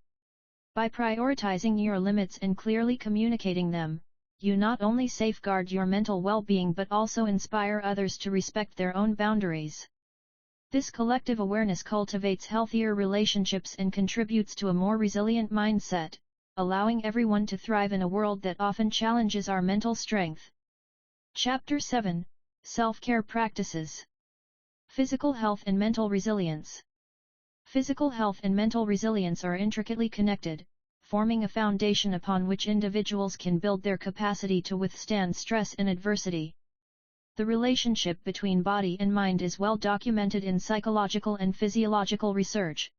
By prioritizing your limits and clearly communicating them, you not only safeguard your mental well-being but also inspire others to respect their own boundaries. This collective awareness cultivates healthier relationships and contributes to a more resilient mindset, allowing everyone to thrive in a world that often challenges our mental strength. Chapter 7: Self-Care Practices. Physical Health and Mental Resilience. Physical health and mental resilience are intricately connected, forming a foundation upon which individuals can build their capacity to withstand stress and adversity. The relationship between body and mind is well documented in psychological and physiological research.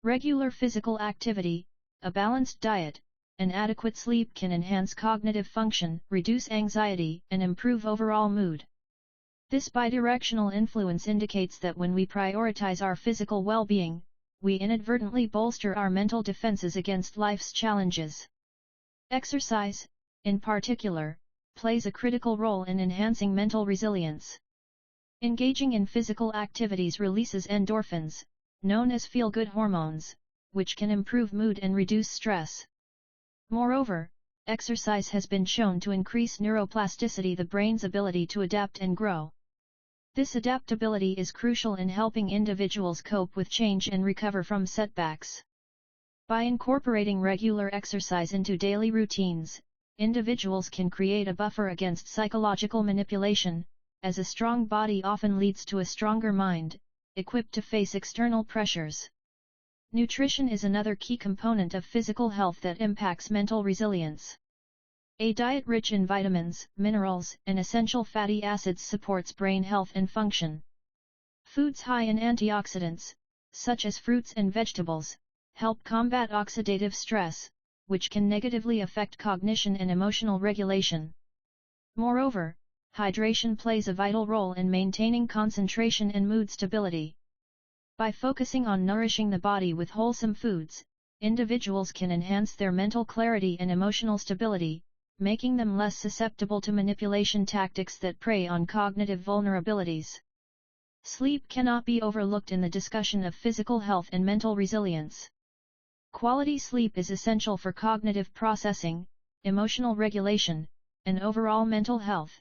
Regular physical activity, a balanced diet, and adequate sleep can enhance cognitive function, reduce anxiety, and improve overall mood. This bidirectional influence indicates that when we prioritize our physical well-being, we inadvertently bolster our mental defenses against life's challenges. Exercise, in particular, plays a critical role in enhancing mental resilience. Engaging in physical activities releases endorphins, known as feel-good hormones, which can improve mood and reduce stress. Moreover, exercise has been shown to increase neuroplasticity, the brain's ability to adapt and grow. This adaptability is crucial in helping individuals cope with change and recover from setbacks. By incorporating regular exercise into daily routines, individuals can create a buffer against psychological manipulation, as a strong body often leads to a stronger mind, equipped to face external pressures. Nutrition is another key component of physical health that impacts mental resilience. A diet rich in vitamins, minerals, and essential fatty acids supports brain health and function. Foods high in antioxidants, such as fruits and vegetables, help combat oxidative stress, which can negatively affect cognition and emotional regulation. Moreover, hydration plays a vital role in maintaining concentration and mood stability. By focusing on nourishing the body with wholesome foods, individuals can enhance their mental clarity and emotional stability, making them less susceptible to manipulation tactics that prey on cognitive vulnerabilities. Sleep cannot be overlooked in the discussion of physical health and mental resilience. Quality sleep is essential for cognitive processing, emotional regulation, and overall mental health.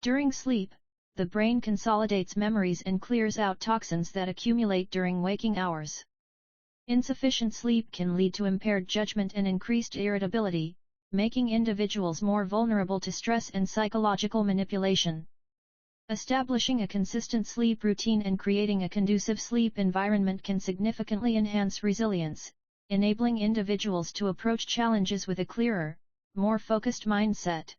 During sleep, the brain consolidates memories and clears out toxins that accumulate during waking hours. Insufficient sleep can lead to impaired judgment and increased irritability, making individuals more vulnerable to stress and psychological manipulation. Establishing a consistent sleep routine and creating a conducive sleep environment can significantly enhance resilience, enabling individuals to approach challenges with a clearer, more focused mindset.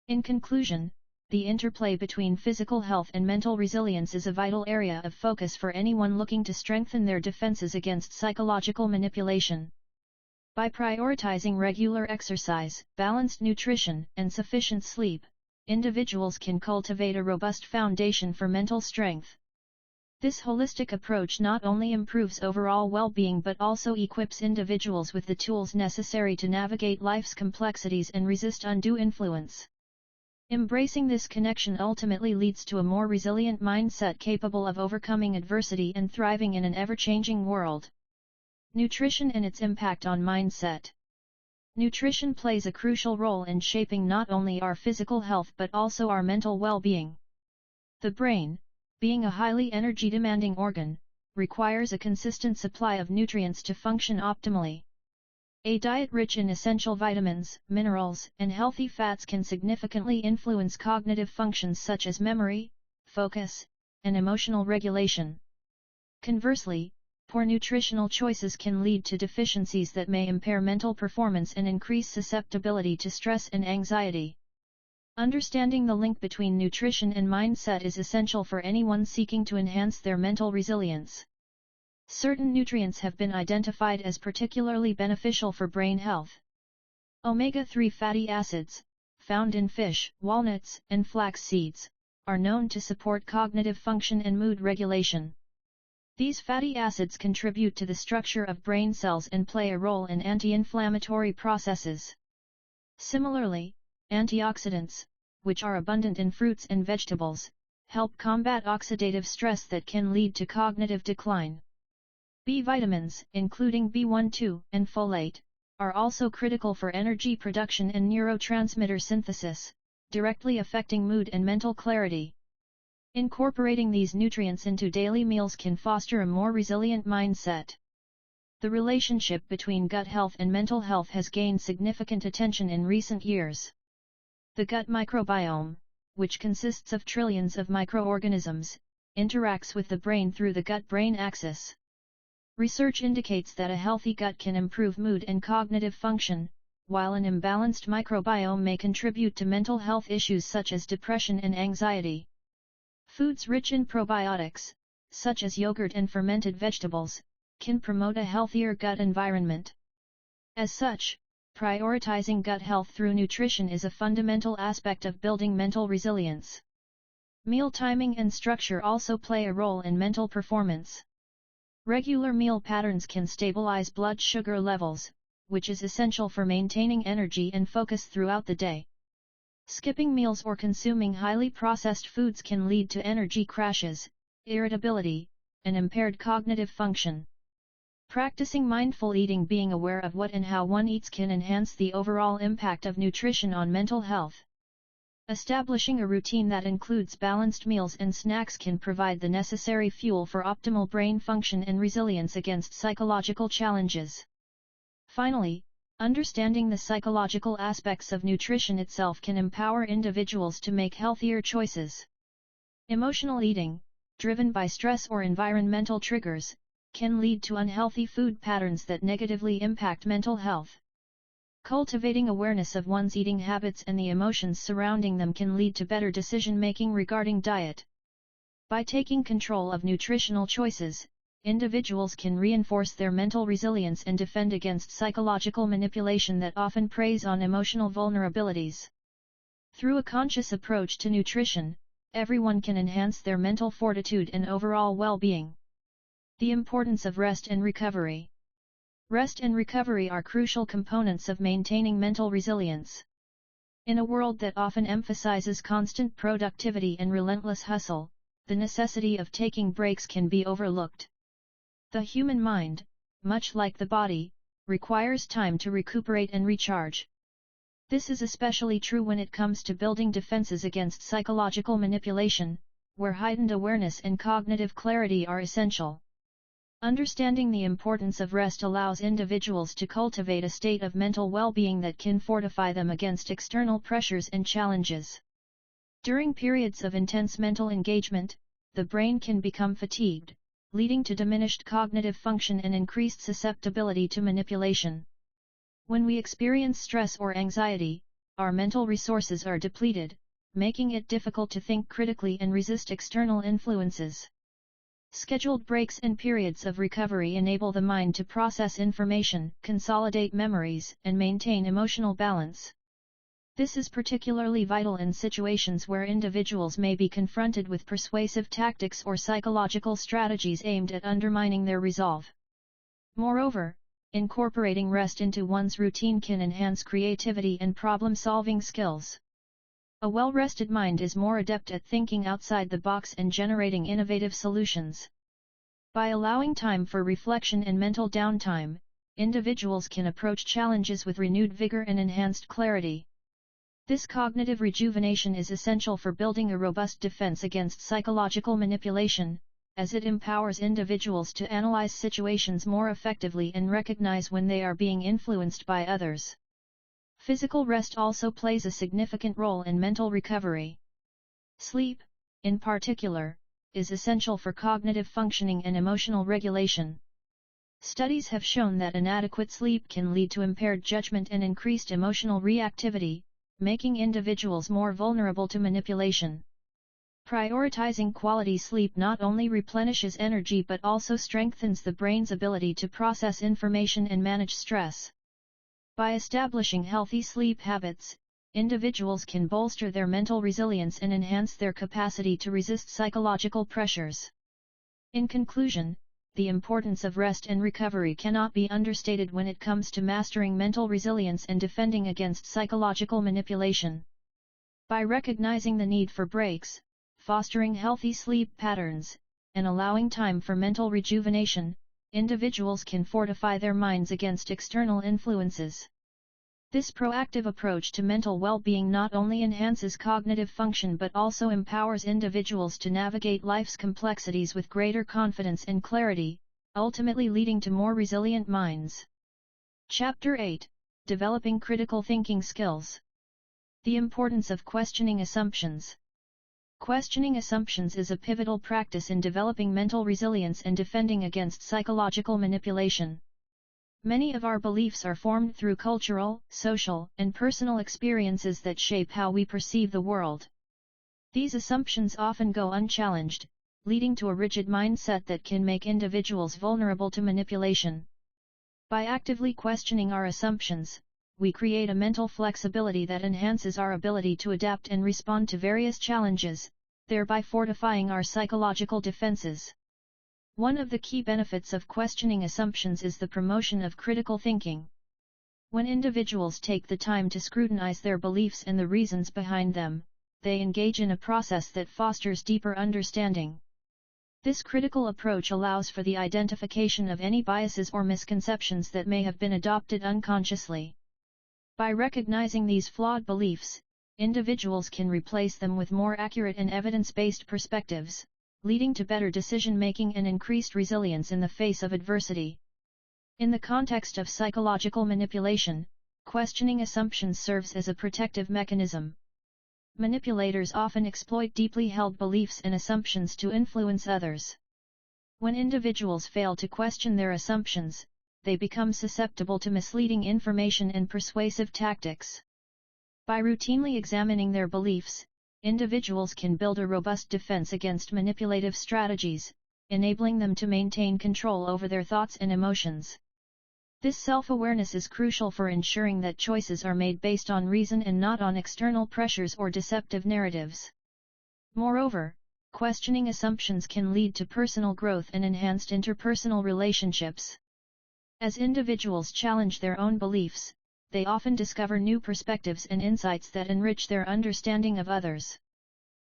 In conclusion, the interplay between physical health and mental resilience is a vital area of focus for anyone looking to strengthen their defenses against psychological manipulation. By prioritizing regular exercise, balanced nutrition, and sufficient sleep, individuals can cultivate a robust foundation for mental strength. This holistic approach not only improves overall well-being but also equips individuals with the tools necessary to navigate life's complexities and resist undue influence. Embracing this connection ultimately leads to a more resilient mindset capable of overcoming adversity and thriving in an ever-changing world. Nutrition and its impact on mindset. Nutrition plays a crucial role in shaping not only our physical health but also our mental well-being. The brain, being a highly energy-demanding organ, requires a consistent supply of nutrients to function optimally. A diet rich in essential vitamins, minerals, and healthy fats can significantly influence cognitive functions such as memory, focus, and emotional regulation. Conversely, poor nutritional choices can lead to deficiencies that may impair mental performance and increase susceptibility to stress and anxiety. Understanding the link between nutrition and mindset is essential for anyone seeking to enhance their mental resilience. Certain nutrients have been identified as particularly beneficial for brain health. Omega-3 fatty acids, found in fish, walnuts, and flax seeds, are known to support cognitive function and mood regulation. These fatty acids contribute to the structure of brain cells and play a role in anti-inflammatory processes. Similarly, antioxidants, which are abundant in fruits and vegetables, help combat oxidative stress that can lead to cognitive decline. B vitamins, including B1, and folate, are also critical for energy production and neurotransmitter synthesis, directly affecting mood and mental clarity. Incorporating these nutrients into daily meals can foster a more resilient mindset. The relationship between gut health and mental health has gained significant attention in recent years. The gut microbiome, which consists of trillions of microorganisms, interacts with the brain through the gut-brain axis. Research indicates that a healthy gut can improve mood and cognitive function, while an imbalanced microbiome may contribute to mental health issues such as depression and anxiety. Foods rich in probiotics, such as yogurt and fermented vegetables, can promote a healthier gut environment. As such, prioritizing gut health through nutrition is a fundamental aspect of building mental resilience. Meal timing and structure also play a role in mental performance. Regular meal patterns can stabilize blood sugar levels, which is essential for maintaining energy and focus throughout the day. Skipping meals or consuming highly processed foods can lead to energy crashes, irritability, and impaired cognitive function. Practicing mindful eating, being aware of what and how one eats, can enhance the overall impact of nutrition on mental health. Establishing a routine that includes balanced meals and snacks can provide the necessary fuel for optimal brain function and resilience against psychological challenges. Finally, understanding the psychological aspects of nutrition itself can empower individuals to make healthier choices. Emotional eating, driven by stress or environmental triggers, can lead to unhealthy food patterns that negatively impact mental health. Cultivating awareness of one's eating habits and the emotions surrounding them can lead to better decision-making regarding diet. By taking control of nutritional choices, individuals can reinforce their mental resilience and defend against psychological manipulation that often preys on emotional vulnerabilities. Through a conscious approach to nutrition, everyone can enhance their mental fortitude and overall well-being. The importance of rest and recovery. Rest and recovery are crucial components of maintaining mental resilience. In a world that often emphasizes constant productivity and relentless hustle, the necessity of taking breaks can be overlooked. The human mind, much like the body, requires time to recuperate and recharge. This is especially true when it comes to building defenses against psychological manipulation, where heightened awareness and cognitive clarity are essential. Understanding the importance of rest allows individuals to cultivate a state of mental well-being that can fortify them against external pressures and challenges. During periods of intense mental engagement, the brain can become fatigued, leading to diminished cognitive function and increased susceptibility to manipulation. When we experience stress or anxiety, our mental resources are depleted, making it difficult to think critically and resist external influences. Scheduled breaks and periods of recovery enable the mind to process information, consolidate memories, and maintain emotional balance. This is particularly vital in situations where individuals may be confronted with persuasive tactics or psychological strategies aimed at undermining their resolve. Moreover, incorporating rest into one's routine can enhance creativity and problem-solving skills. A well-rested mind is more adept at thinking outside the box and generating innovative solutions. By allowing time for reflection and mental downtime, individuals can approach challenges with renewed vigor and enhanced clarity. This cognitive rejuvenation is essential for building a robust defense against psychological manipulation, as it empowers individuals to analyze situations more effectively and recognize when they are being influenced by others. Physical rest also plays a significant role in mental recovery. Sleep, in particular, is essential for cognitive functioning and emotional regulation. Studies have shown that inadequate sleep can lead to impaired judgment and increased emotional reactivity, making individuals more vulnerable to manipulation. Prioritizing quality sleep not only replenishes energy but also strengthens the brain's ability to process information and manage stress. By establishing healthy sleep habits, individuals can bolster their mental resilience and enhance their capacity to resist psychological pressures. In conclusion, the importance of rest and recovery cannot be understated when it comes to mastering mental resilience and defending against psychological manipulation. By recognizing the need for breaks, fostering healthy sleep patterns, and allowing time for mental rejuvenation, individuals can fortify their minds against external influences. This proactive approach to mental well-being not only enhances cognitive function but also empowers individuals to navigate life's complexities with greater confidence and clarity, ultimately leading to more resilient minds. Chapter 8: Developing Critical Thinking Skills. The importance of questioning assumptions. Questioning assumptions is a pivotal practice in developing mental resilience and defending against psychological manipulation. Many of our beliefs are formed through cultural, social, and personal experiences that shape how we perceive the world. These assumptions often go unchallenged, leading to a rigid mindset that can make individuals vulnerable to manipulation. By actively questioning our assumptions, we create a mental flexibility that enhances our ability to adapt and respond to various challenges, thereby fortifying our psychological defenses. One of the key benefits of questioning assumptions is the promotion of critical thinking. When individuals take the time to scrutinize their beliefs and the reasons behind them, they engage in a process that fosters deeper understanding. This critical approach allows for the identification of any biases or misconceptions that may have been adopted unconsciously. By recognizing these flawed beliefs, individuals can replace them with more accurate and evidence-based perspectives, leading to better decision-making and increased resilience in the face of adversity. In the context of psychological manipulation, questioning assumptions serves as a protective mechanism. Manipulators often exploit deeply held beliefs and assumptions to influence others. When individuals fail to question their assumptions, they become susceptible to misleading information and persuasive tactics. By routinely examining their beliefs, individuals can build a robust defense against manipulative strategies, enabling them to maintain control over their thoughts and emotions. This self-awareness is crucial for ensuring that choices are made based on reason and not on external pressures or deceptive narratives. Moreover, questioning assumptions can lead to personal growth and enhanced interpersonal relationships. As individuals challenge their own beliefs, they often discover new perspectives and insights that enrich their understanding of others.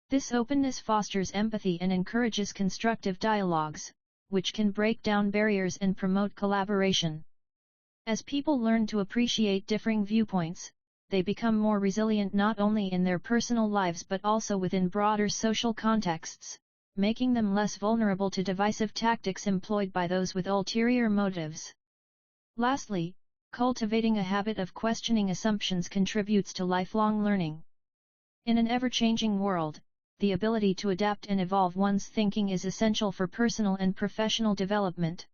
This openness fosters empathy and encourages constructive dialogues, which can break down barriers and promote collaboration. As people learn to appreciate differing viewpoints, they become more resilient not only in their personal lives but also within broader social contexts, making them less vulnerable to divisive tactics employed by those with ulterior motives. Lastly, cultivating a habit of questioning assumptions contributes to lifelong learning. In an ever-changing world, the ability to adapt and evolve one's thinking is essential for personal and professional development.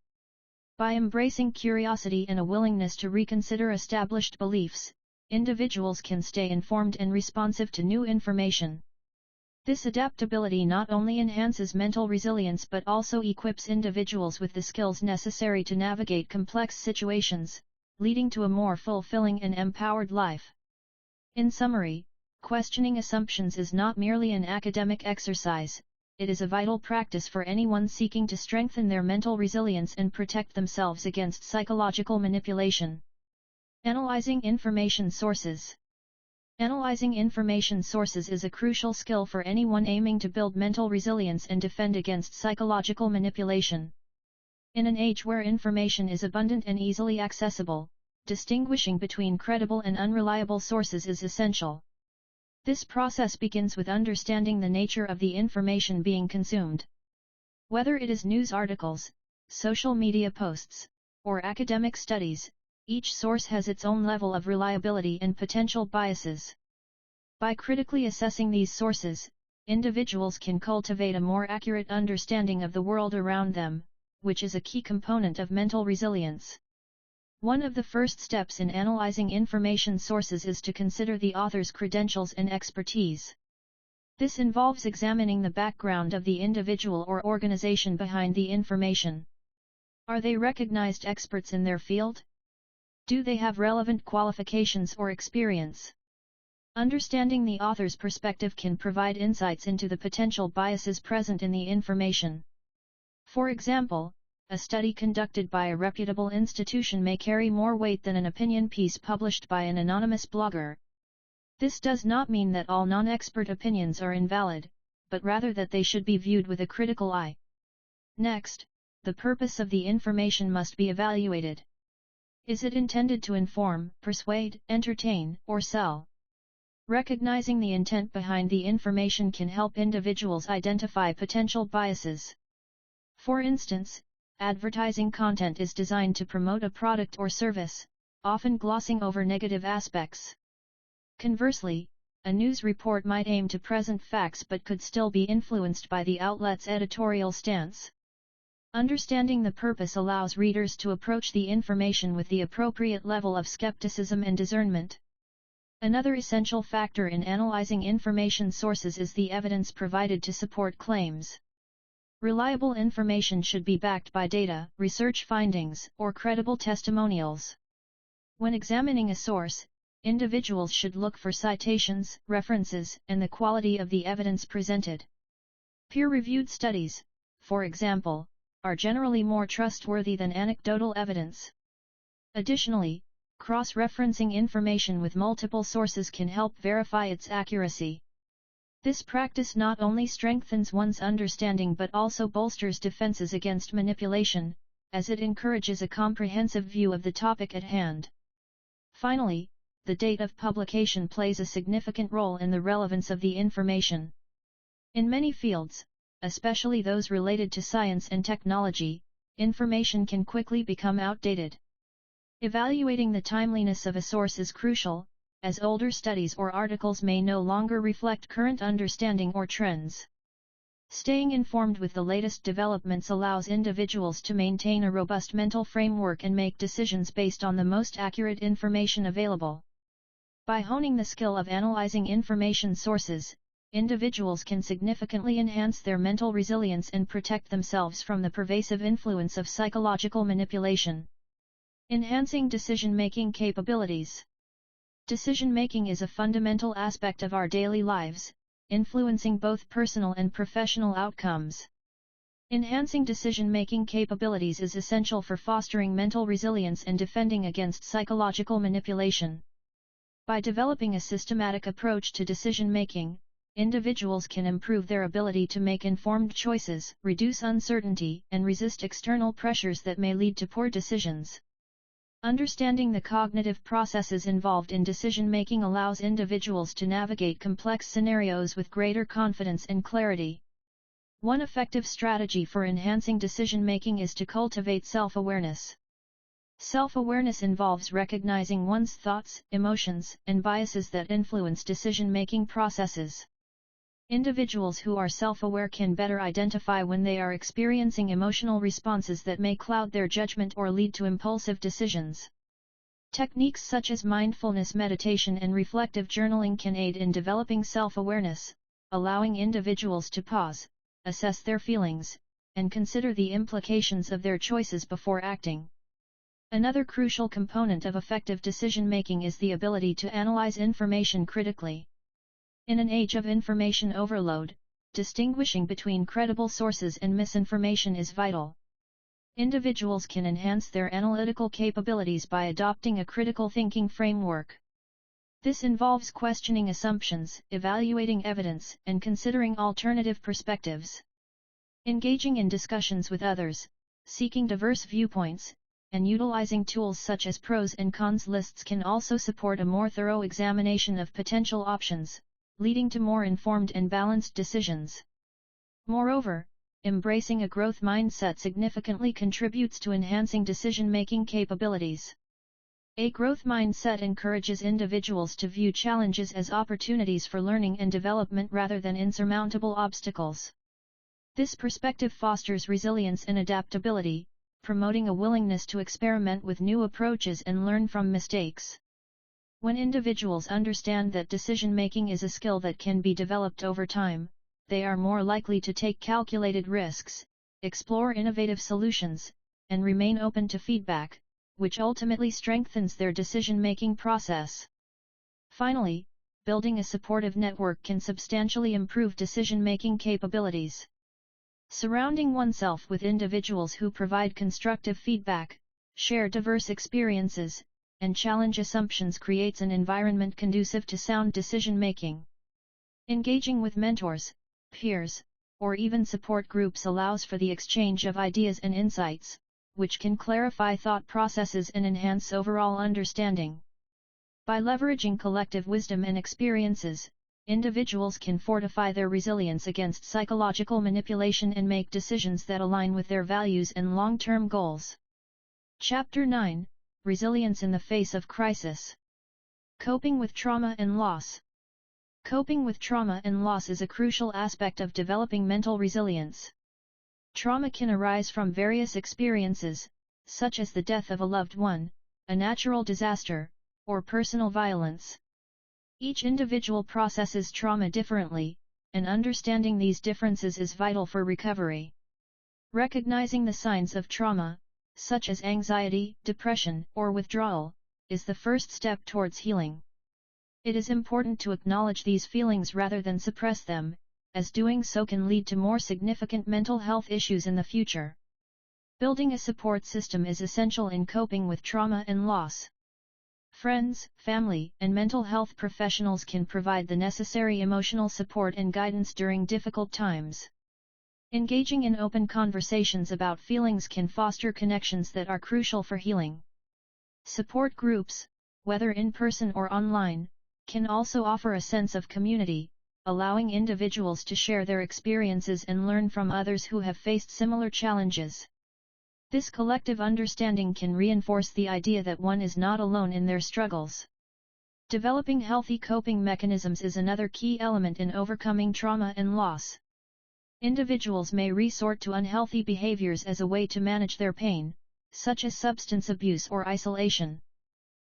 By embracing curiosity and a willingness to reconsider established beliefs, individuals can stay informed and responsive to new information. This adaptability not only enhances mental resilience but also equips individuals with the skills necessary to navigate complex situations, leading to a more fulfilling and empowered life. In summary, questioning assumptions is not merely an academic exercise, it is a vital practice for anyone seeking to strengthen their mental resilience and protect themselves against psychological manipulation. Analyzing information sources. Analyzing information sources is a crucial skill for anyone aiming to build mental resilience and defend against psychological manipulation. In an age where information is abundant and easily accessible, distinguishing between credible and unreliable sources is essential. This process begins with understanding the nature of the information being consumed. Whether it is news articles, social media posts, or academic studies, each source has its own level of reliability and potential biases. By critically assessing these sources, individuals can cultivate a more accurate understanding of the world around them, which is a key component of mental resilience. One of the first steps in analyzing information sources is to consider the author's credentials and expertise. This involves examining the background of the individual or organization behind the information. Are they recognized experts in their field? Do they have relevant qualifications or experience? Understanding the author's perspective can provide insights into the potential biases present in the information. For example, a study conducted by a reputable institution may carry more weight than an opinion piece published by an anonymous blogger. This does not mean that all non-expert opinions are invalid, but rather that they should be viewed with a critical eye. Next, the purpose of the information must be evaluated. Is it intended to inform, persuade, entertain, or sell? Recognizing the intent behind the information can help individuals identify potential biases. For instance, advertising content is designed to promote a product or service, often glossing over negative aspects. Conversely, a news report might aim to present facts but could still be influenced by the outlet's editorial stance. Understanding the purpose allows readers to approach the information with the appropriate level of skepticism and discernment. Another essential factor in analyzing information sources is the evidence provided to support claims. Reliable information should be backed by data, research findings, or credible testimonials. When examining a source, individuals should look for citations, references, and the quality of the evidence presented. Peer-reviewed studies, for example, are generally more trustworthy than anecdotal evidence. Additionally, cross-referencing information with multiple sources can help verify its accuracy. This practice not only strengthens one's understanding but also bolsters defenses against manipulation, as it encourages a comprehensive view of the topic at hand. Finally, the date of publication plays a significant role in the relevance of the information. In many fields, especially those related to science and technology, information can quickly become outdated. Evaluating the timeliness of a source is crucial, as older studies or articles may no longer reflect current understanding or trends. Staying informed with the latest developments allows individuals to maintain a robust mental framework and make decisions based on the most accurate information available. By honing the skill of analyzing information sources, individuals can significantly enhance their mental resilience and protect themselves from the pervasive influence of psychological manipulation. Enhancing decision-making capabilities. Decision-making is a fundamental aspect of our daily lives, influencing both personal and professional outcomes. Enhancing decision-making capabilities is essential for fostering mental resilience and defending against psychological manipulation. By developing a systematic approach to decision-making, individuals can improve their ability to make informed choices, reduce uncertainty, and resist external pressures that may lead to poor decisions. Understanding the cognitive processes involved in decision-making allows individuals to navigate complex scenarios with greater confidence and clarity. One effective strategy for enhancing decision-making is to cultivate self-awareness. Self-awareness involves recognizing one's thoughts, emotions, and biases that influence decision-making processes. Individuals who are self-aware can better identify when they are experiencing emotional responses that may cloud their judgment or lead to impulsive decisions. Techniques such as mindfulness meditation and reflective journaling can aid in developing self-awareness, allowing individuals to pause, assess their feelings, and consider the implications of their choices before acting. Another crucial component of effective decision-making is the ability to analyze information critically. In an age of information overload, distinguishing between credible sources and misinformation is vital. Individuals can enhance their analytical capabilities by adopting a critical thinking framework. This involves questioning assumptions, evaluating evidence, and considering alternative perspectives. Engaging in discussions with others, seeking diverse viewpoints, and utilizing tools such as pros and cons lists can also support a more thorough examination of potential options, leading to more informed and balanced decisions. Moreover, embracing a growth mindset significantly contributes to enhancing decision-making capabilities. A growth mindset encourages individuals to view challenges as opportunities for learning and development rather than insurmountable obstacles. This perspective fosters resilience and adaptability, promoting a willingness to experiment with new approaches and learn from mistakes. When individuals understand that decision-making is a skill that can be developed over time, they are more likely to take calculated risks, explore innovative solutions, and remain open to feedback, which ultimately strengthens their decision-making process. Finally, building a supportive network can substantially improve decision-making capabilities. Surrounding oneself with individuals who provide constructive feedback, share diverse experiences, and challenge assumptions creates an environment conducive to sound decision-making. Engaging with mentors, peers, or even support groups allows for the exchange of ideas and insights, which can clarify thought processes and enhance overall understanding. By leveraging collective wisdom and experiences, individuals can fortify their resilience against psychological manipulation and make decisions that align with their values and long-term goals. Chapter 9: Resilience in the Face of Crisis. Coping with Trauma and Loss. Coping with trauma and loss is a crucial aspect of developing mental resilience. Trauma can arise from various experiences, such as the death of a loved one, a natural disaster, or personal violence. Each individual processes trauma differently, and understanding these differences is vital for recovery. Recognizing the signs of trauma, such as anxiety, depression, or withdrawal, is the first step towards healing. It is important to acknowledge these feelings rather than suppress them, as doing so can lead to more significant mental health issues in the future. Building a support system is essential in coping with trauma and loss. Friends, family, and mental health professionals can provide the necessary emotional support and guidance during difficult times. Engaging in open conversations about feelings can foster connections that are crucial for healing. Support groups, whether in person or online, can also offer a sense of community, allowing individuals to share their experiences and learn from others who have faced similar challenges. This collective understanding can reinforce the idea that one is not alone in their struggles. Developing healthy coping mechanisms is another key element in overcoming trauma and loss. Individuals may resort to unhealthy behaviors as a way to manage their pain, such as substance abuse or isolation.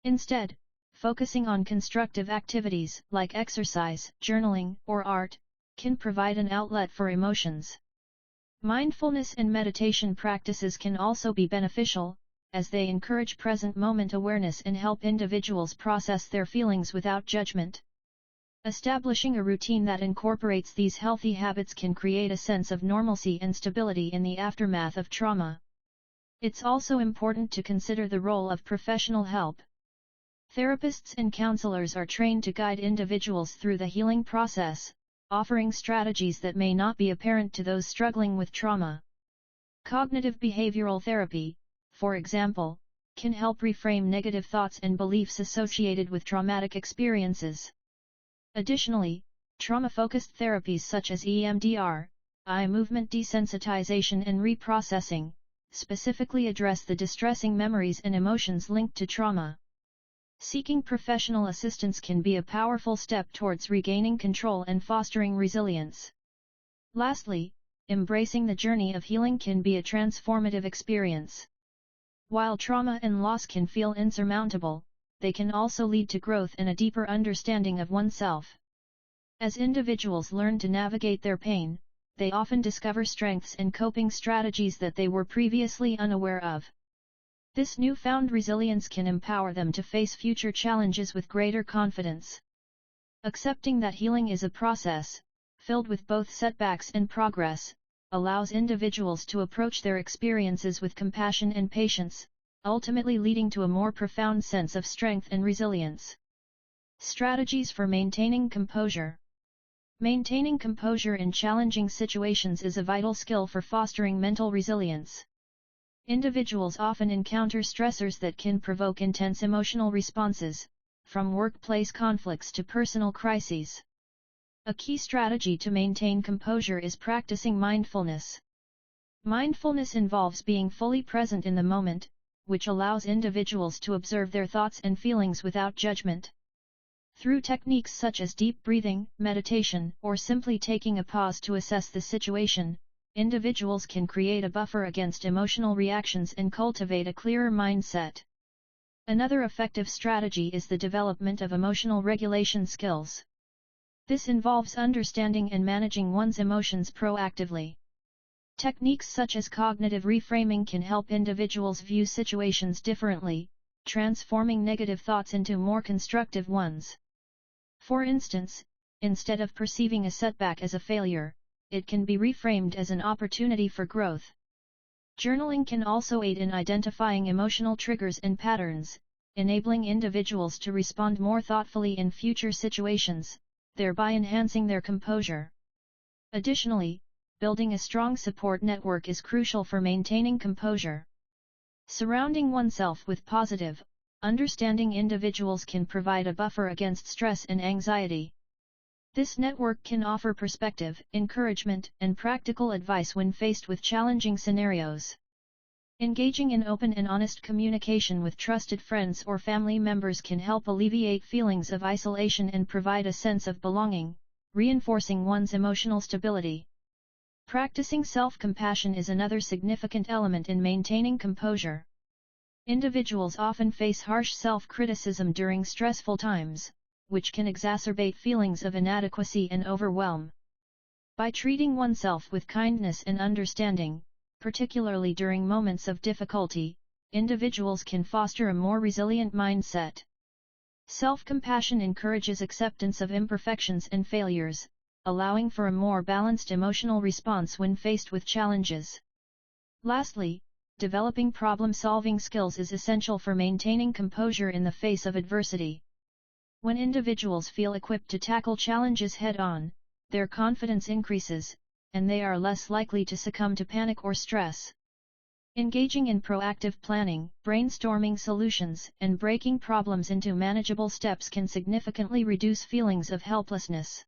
Instead, focusing on constructive activities like exercise, journaling, or art, can provide an outlet for emotions. Mindfulness and meditation practices can also be beneficial, as they encourage present moment awareness and help individuals process their feelings without judgment. Establishing a routine that incorporates these healthy habits can create a sense of normalcy and stability in the aftermath of trauma. It's also important to consider the role of professional help. Therapists and counselors are trained to guide individuals through the healing process, offering strategies that may not be apparent to those struggling with trauma. Cognitive behavioral therapy, for example, can help reframe negative thoughts and beliefs associated with traumatic experiences. Additionally, trauma-focused therapies such as EMDR, eye movement desensitization and reprocessing, specifically address the distressing memories and emotions linked to trauma. Seeking professional assistance can be a powerful step towards regaining control and fostering resilience. Lastly, embracing the journey of healing can be a transformative experience. While trauma and loss can feel insurmountable, they can also lead to growth and a deeper understanding of oneself. As individuals learn to navigate their pain, they often discover strengths and coping strategies that they were previously unaware of. This newfound resilience can empower them to face future challenges with greater confidence. Accepting that healing is a process, filled with both setbacks and progress, allows individuals to approach their experiences with compassion and patience, ultimately leading to a more profound sense of strength and resilience. Strategies for maintaining composure. Maintaining composure in challenging situations is a vital skill for fostering mental resilience. Individuals often encounter stressors that can provoke intense emotional responses, from workplace conflicts to personal crises. A key strategy to maintain composure is practicing mindfulness. Mindfulness involves being fully present in the moment, which allows individuals to observe their thoughts and feelings without judgment. Through techniques such as deep breathing, meditation, or simply taking a pause to assess the situation, individuals can create a buffer against emotional reactions and cultivate a clearer mindset. Another effective strategy is the development of emotional regulation skills. This involves understanding and managing one's emotions proactively. Techniques such as cognitive reframing can help individuals view situations differently, transforming negative thoughts into more constructive ones. For instance, instead of perceiving a setback as a failure, it can be reframed as an opportunity for growth. Journaling can also aid in identifying emotional triggers and patterns, enabling individuals to respond more thoughtfully in future situations, thereby enhancing their composure. Additionally, building a strong support network is crucial for maintaining composure. Surrounding oneself with positive, understanding individuals can provide a buffer against stress and anxiety. This network can offer perspective, encouragement, and practical advice when faced with challenging scenarios. Engaging in open and honest communication with trusted friends or family members can help alleviate feelings of isolation and provide a sense of belonging, reinforcing one's emotional stability. Practicing self-compassion is another significant element in maintaining composure. Individuals often face harsh self-criticism during stressful times, which can exacerbate feelings of inadequacy and overwhelm. By treating oneself with kindness and understanding, particularly during moments of difficulty, individuals can foster a more resilient mindset. Self-compassion encourages acceptance of imperfections and failures, allowing for a more balanced emotional response when faced with challenges. Lastly, developing problem-solving skills is essential for maintaining composure in the face of adversity. When individuals feel equipped to tackle challenges head-on, their confidence increases, and they are less likely to succumb to panic or stress. Engaging in proactive planning, brainstorming solutions, and breaking problems into manageable steps can significantly reduce feelings of helplessness.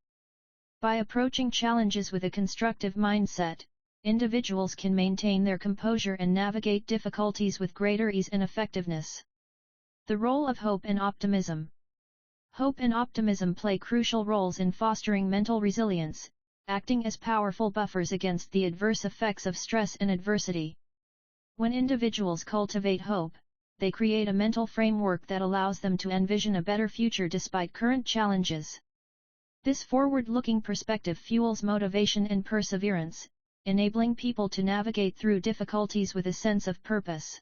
By approaching challenges with a constructive mindset, individuals can maintain their composure and navigate difficulties with greater ease and effectiveness. The role of hope and optimism. Hope and optimism play crucial roles in fostering mental resilience, acting as powerful buffers against the adverse effects of stress and adversity. When individuals cultivate hope, they create a mental framework that allows them to envision a better future despite current challenges. This forward-looking perspective fuels motivation and perseverance, enabling people to navigate through difficulties with a sense of purpose.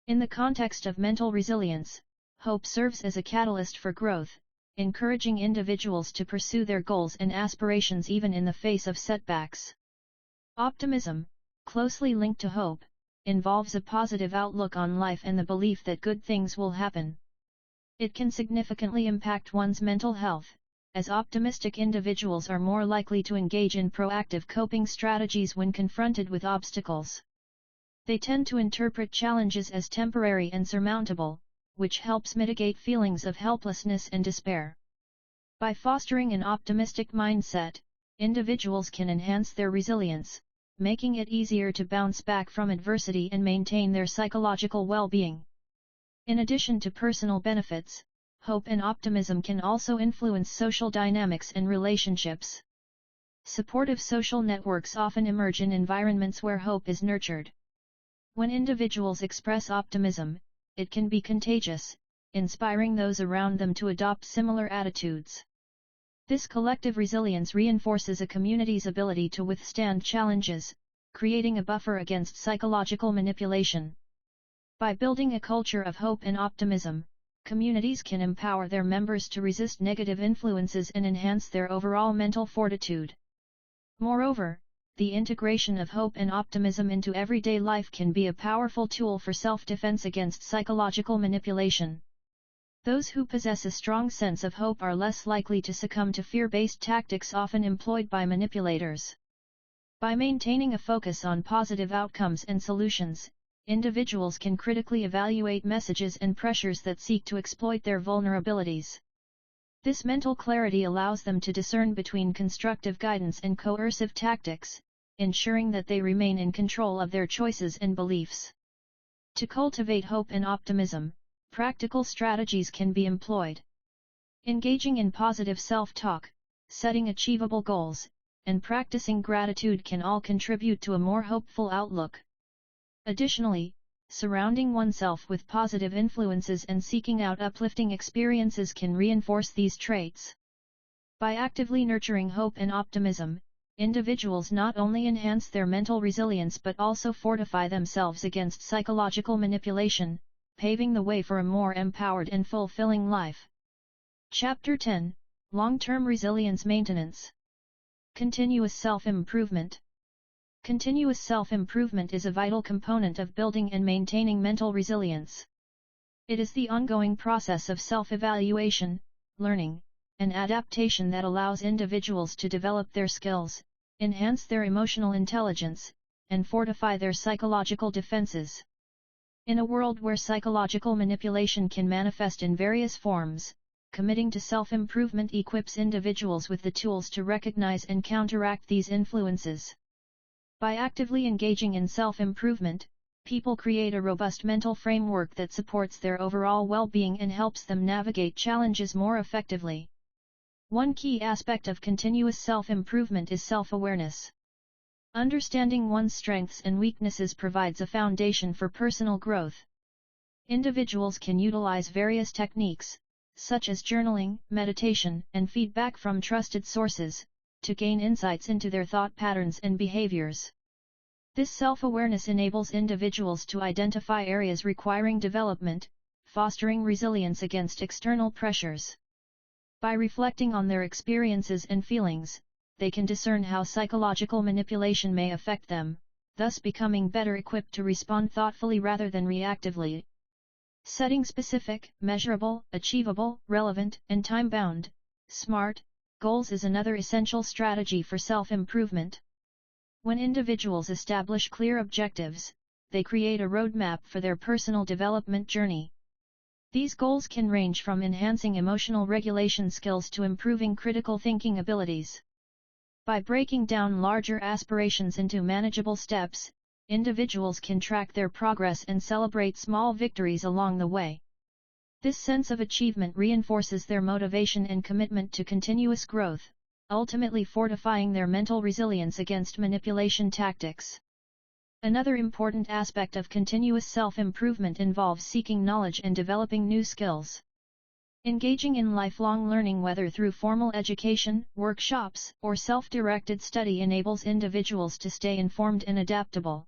In the context of mental resilience, hope serves as a catalyst for growth, encouraging individuals to pursue their goals and aspirations even in the face of setbacks. Optimism, closely linked to hope, involves a positive outlook on life and the belief that good things will happen. It can significantly impact one's mental health, as optimistic individuals are more likely to engage in proactive coping strategies when confronted with obstacles. They tend to interpret challenges as temporary and surmountable, which helps mitigate feelings of helplessness and despair. By fostering an optimistic mindset, individuals can enhance their resilience, making it easier to bounce back from adversity and maintain their psychological well-being. In addition to personal benefits, hope and optimism can also influence social dynamics and relationships. Supportive social networks often emerge in environments where hope is nurtured. When individuals express optimism, it can be contagious, inspiring those around them to adopt similar attitudes. This collective resilience reinforces a community's ability to withstand challenges, creating a buffer against psychological manipulation. By building a culture of hope and optimism, communities can empower their members to resist negative influences and enhance their overall mental fortitude. Moreover, the integration of hope and optimism into everyday life can be a powerful tool for self-defense against psychological manipulation. Those who possess a strong sense of hope are less likely to succumb to fear-based tactics often employed by manipulators. By maintaining a focus on positive outcomes and solutions, individuals can critically evaluate messages and pressures that seek to exploit their vulnerabilities. This mental clarity allows them to discern between constructive guidance and coercive tactics, ensuring that they remain in control of their choices and beliefs. To cultivate hope and optimism, practical strategies can be employed. Engaging in positive self-talk, setting achievable goals, and practicing gratitude can all contribute to a more hopeful outlook. Additionally, surrounding oneself with positive influences and seeking out uplifting experiences can reinforce these traits. By actively nurturing hope and optimism, individuals not only enhance their mental resilience but also fortify themselves against psychological manipulation, paving the way for a more empowered and fulfilling life. Chapter 10: Long-Term Resilience Maintenance. Continuous self-improvement. Continuous self-improvement is a vital component of building and maintaining mental resilience. It is the ongoing process of self-evaluation, learning, and adaptation that allows individuals to develop their skills, enhance their emotional intelligence, and fortify their psychological defenses. In a world where psychological manipulation can manifest in various forms, committing to self-improvement equips individuals with the tools to recognize and counteract these influences. By actively engaging in self-improvement, people create a robust mental framework that supports their overall well-being and helps them navigate challenges more effectively. One key aspect of continuous self-improvement is self-awareness. Understanding one's strengths and weaknesses provides a foundation for personal growth. Individuals can utilize various techniques, such as journaling, meditation, and feedback from trusted sources, to gain insights into their thought patterns and behaviors. This self-awareness enables individuals to identify areas requiring development, fostering resilience against external pressures. By reflecting on their experiences and feelings, they can discern how psychological manipulation may affect them, thus becoming better equipped to respond thoughtfully rather than reactively. Setting specific, measurable, achievable, relevant, and time-bound, SMART, goals is another essential strategy for self-improvement. When individuals establish clear objectives, they create a roadmap for their personal development journey. These goals can range from enhancing emotional regulation skills to improving critical thinking abilities. By breaking down larger aspirations into manageable steps, individuals can track their progress and celebrate small victories along the way. This sense of achievement reinforces their motivation and commitment to continuous growth, ultimately fortifying their mental resilience against manipulation tactics. Another important aspect of continuous self-improvement involves seeking knowledge and developing new skills. Engaging in lifelong learning, whether through formal education, workshops, or self-directed study, enables individuals to stay informed and adaptable.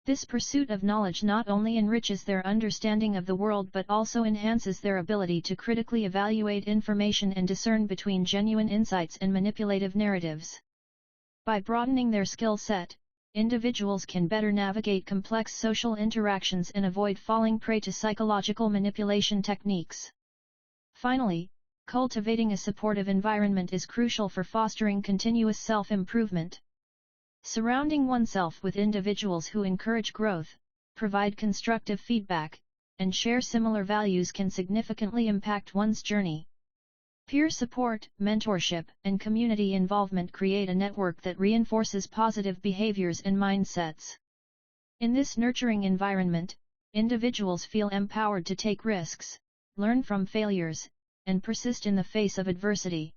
This pursuit of knowledge not only enriches their understanding of the world but also enhances their ability to critically evaluate information and discern between genuine insights and manipulative narratives. By broadening their skill set, individuals can better navigate complex social interactions and avoid falling prey to psychological manipulation techniques. Finally, cultivating a supportive environment is crucial for fostering continuous self-improvement. Surrounding oneself with individuals who encourage growth, provide constructive feedback, and share similar values can significantly impact one's journey. Peer support, mentorship, and community involvement create a network that reinforces positive behaviors and mindsets. In this nurturing environment, individuals feel empowered to take risks, learn from failures, and persist in the face of adversity.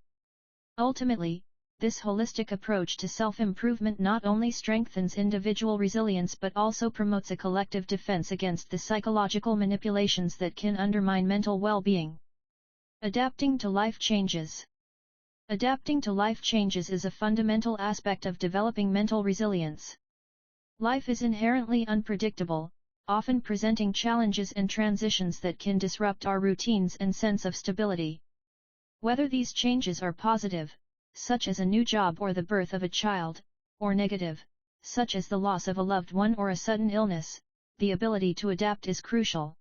Ultimately, this holistic approach to self-improvement not only strengthens individual resilience but also promotes a collective defense against the psychological manipulations that can undermine mental well-being. Adapting to life changes. Adapting to life changes is a fundamental aspect of developing mental resilience. Life is inherently unpredictable, often presenting challenges and transitions that can disrupt our routines and sense of stability. Whether these changes are positive, such as a new job or the birth of a child, or negative, such as the loss of a loved one or a sudden illness, the ability to adapt is crucial.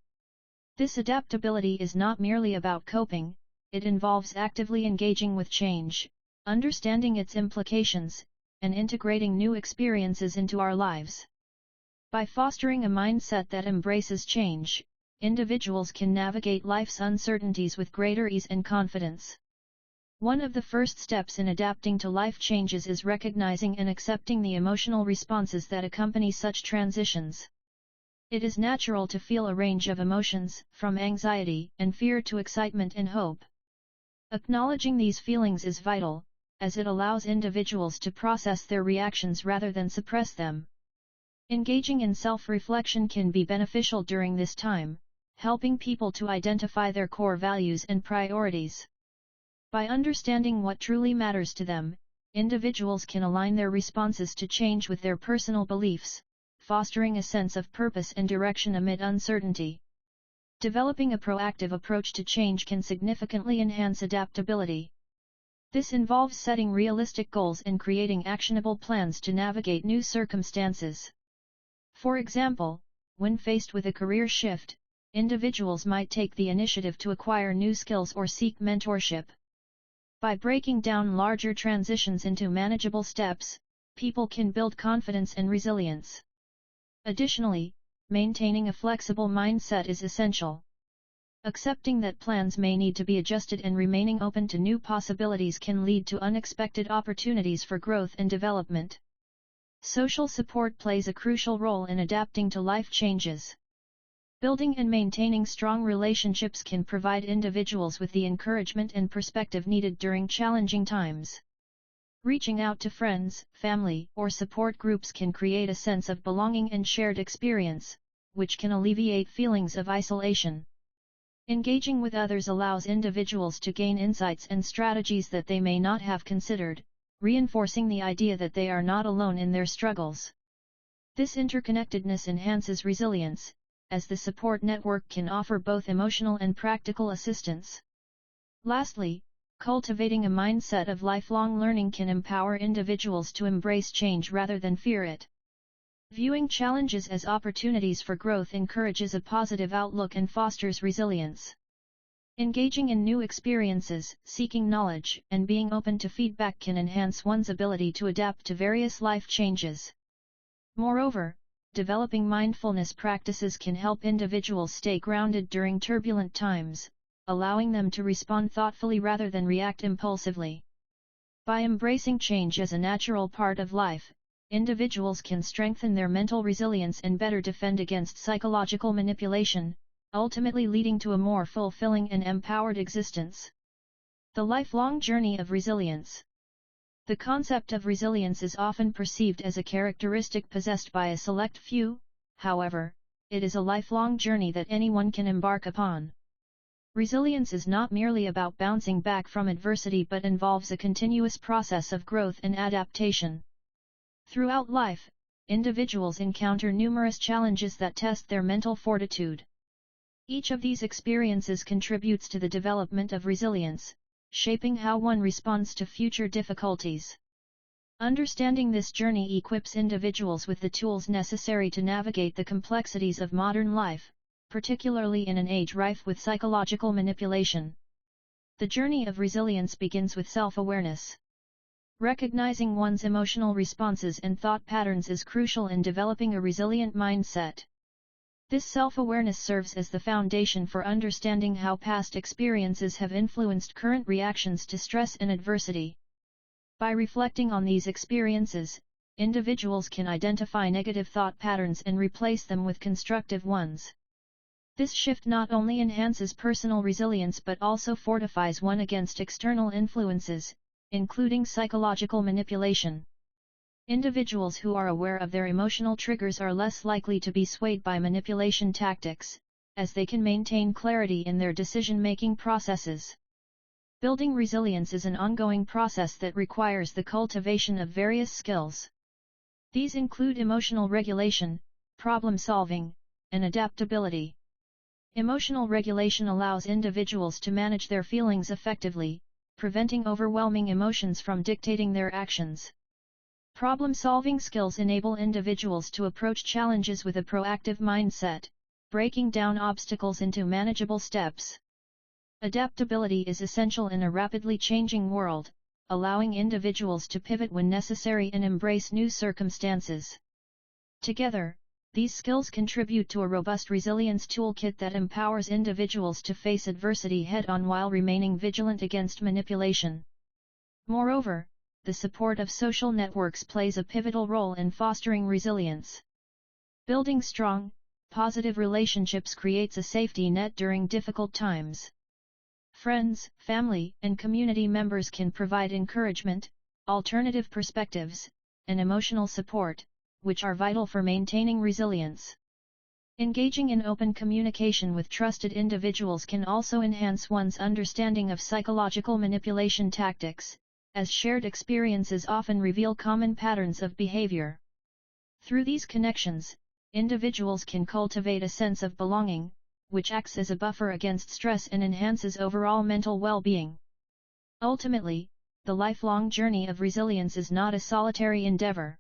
This adaptability is not merely about coping, it involves actively engaging with change, understanding its implications, and integrating new experiences into our lives. By fostering a mindset that embraces change, individuals can navigate life's uncertainties with greater ease and confidence. One of the first steps in adapting to life changes is recognizing and accepting the emotional responses that accompany such transitions. It is natural to feel a range of emotions, from anxiety and fear to excitement and hope. Acknowledging these feelings is vital, as it allows individuals to process their reactions rather than suppress them. Engaging in self-reflection can be beneficial during this time, helping people to identify their core values and priorities. By understanding what truly matters to them, individuals can align their responses to change with their personal beliefs, fostering a sense of purpose and direction amid uncertainty. Developing a proactive approach to change can significantly enhance adaptability. This involves setting realistic goals and creating actionable plans to navigate new circumstances. For example, when faced with a career shift, individuals might take the initiative to acquire new skills or seek mentorship. By breaking down larger transitions into manageable steps, people can build confidence and resilience. Additionally, maintaining a flexible mindset is essential. Accepting that plans may need to be adjusted and remaining open to new possibilities can lead to unexpected opportunities for growth and development. Social support plays a crucial role in adapting to life changes. Building and maintaining strong relationships can provide individuals with the encouragement and perspective needed during challenging times. Reaching out to friends, family, or support groups can create a sense of belonging and shared experience, which can alleviate feelings of isolation. Engaging with others allows individuals to gain insights and strategies that they may not have considered, reinforcing the idea that they are not alone in their struggles. This interconnectedness enhances resilience, as the support network can offer both emotional and practical assistance. Lastly, cultivating a mindset of lifelong learning can empower individuals to embrace change rather than fear it. Viewing challenges as opportunities for growth encourages a positive outlook and fosters resilience. Engaging in new experiences, seeking knowledge, and being open to feedback can enhance one's ability to adapt to various life changes. Moreover, developing mindfulness practices can help individuals stay grounded during turbulent times, allowing them to respond thoughtfully rather than react impulsively. By embracing change as a natural part of life, individuals can strengthen their mental resilience and better defend against psychological manipulation, ultimately leading to a more fulfilling and empowered existence. The lifelong journey of resilience. The concept of resilience is often perceived as a characteristic possessed by a select few, however, it is a lifelong journey that anyone can embark upon. Resilience is not merely about bouncing back from adversity but involves a continuous process of growth and adaptation. Throughout life, individuals encounter numerous challenges that test their mental fortitude. Each of these experiences contributes to the development of resilience, shaping how one responds to future difficulties. Understanding this journey equips individuals with the tools necessary to navigate the complexities of modern life, particularly in an age rife with psychological manipulation. The journey of resilience begins with self-awareness. Recognizing one's emotional responses and thought patterns is crucial in developing a resilient mindset. This self-awareness serves as the foundation for understanding how past experiences have influenced current reactions to stress and adversity. By reflecting on these experiences, individuals can identify negative thought patterns and replace them with constructive ones. This shift not only enhances personal resilience but also fortifies one against external influences, including psychological manipulation. Individuals who are aware of their emotional triggers are less likely to be swayed by manipulation tactics, as they can maintain clarity in their decision-making processes. Building resilience is an ongoing process that requires the cultivation of various skills. These include emotional regulation, problem-solving, and adaptability. Emotional regulation allows individuals to manage their feelings effectively, preventing overwhelming emotions from dictating their actions. Problem-solving skills enable individuals to approach challenges with a proactive mindset, breaking down obstacles into manageable steps. Adaptability is essential in a rapidly changing world, allowing individuals to pivot when necessary and embrace new circumstances. Together, these skills contribute to a robust resilience toolkit that empowers individuals to face adversity head-on while remaining vigilant against manipulation. Moreover, the support of social networks plays a pivotal role in fostering resilience. Building strong, positive relationships creates a safety net during difficult times. Friends, family, and community members can provide encouragement, alternative perspectives, and emotional support, which are vital for maintaining resilience. Engaging in open communication with trusted individuals can also enhance one's understanding of psychological manipulation tactics, as shared experiences often reveal common patterns of behavior. Through these connections, individuals can cultivate a sense of belonging, which acts as a buffer against stress and enhances overall mental well-being. Ultimately, the lifelong journey of resilience is not a solitary endeavor.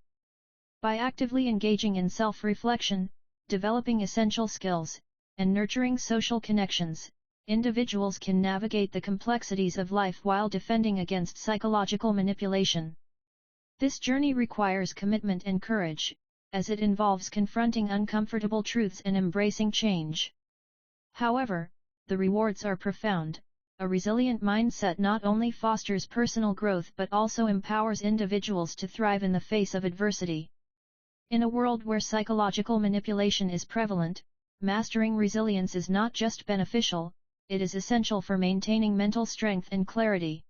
By actively engaging in self-reflection, developing essential skills, and nurturing social connections, individuals can navigate the complexities of life while defending against psychological manipulation. This journey requires commitment and courage, as it involves confronting uncomfortable truths and embracing change. However, the rewards are profound. A resilient mindset not only fosters personal growth but also empowers individuals to thrive in the face of adversity. In a world where psychological manipulation is prevalent, mastering resilience is not just beneficial, it is essential for maintaining mental strength and clarity.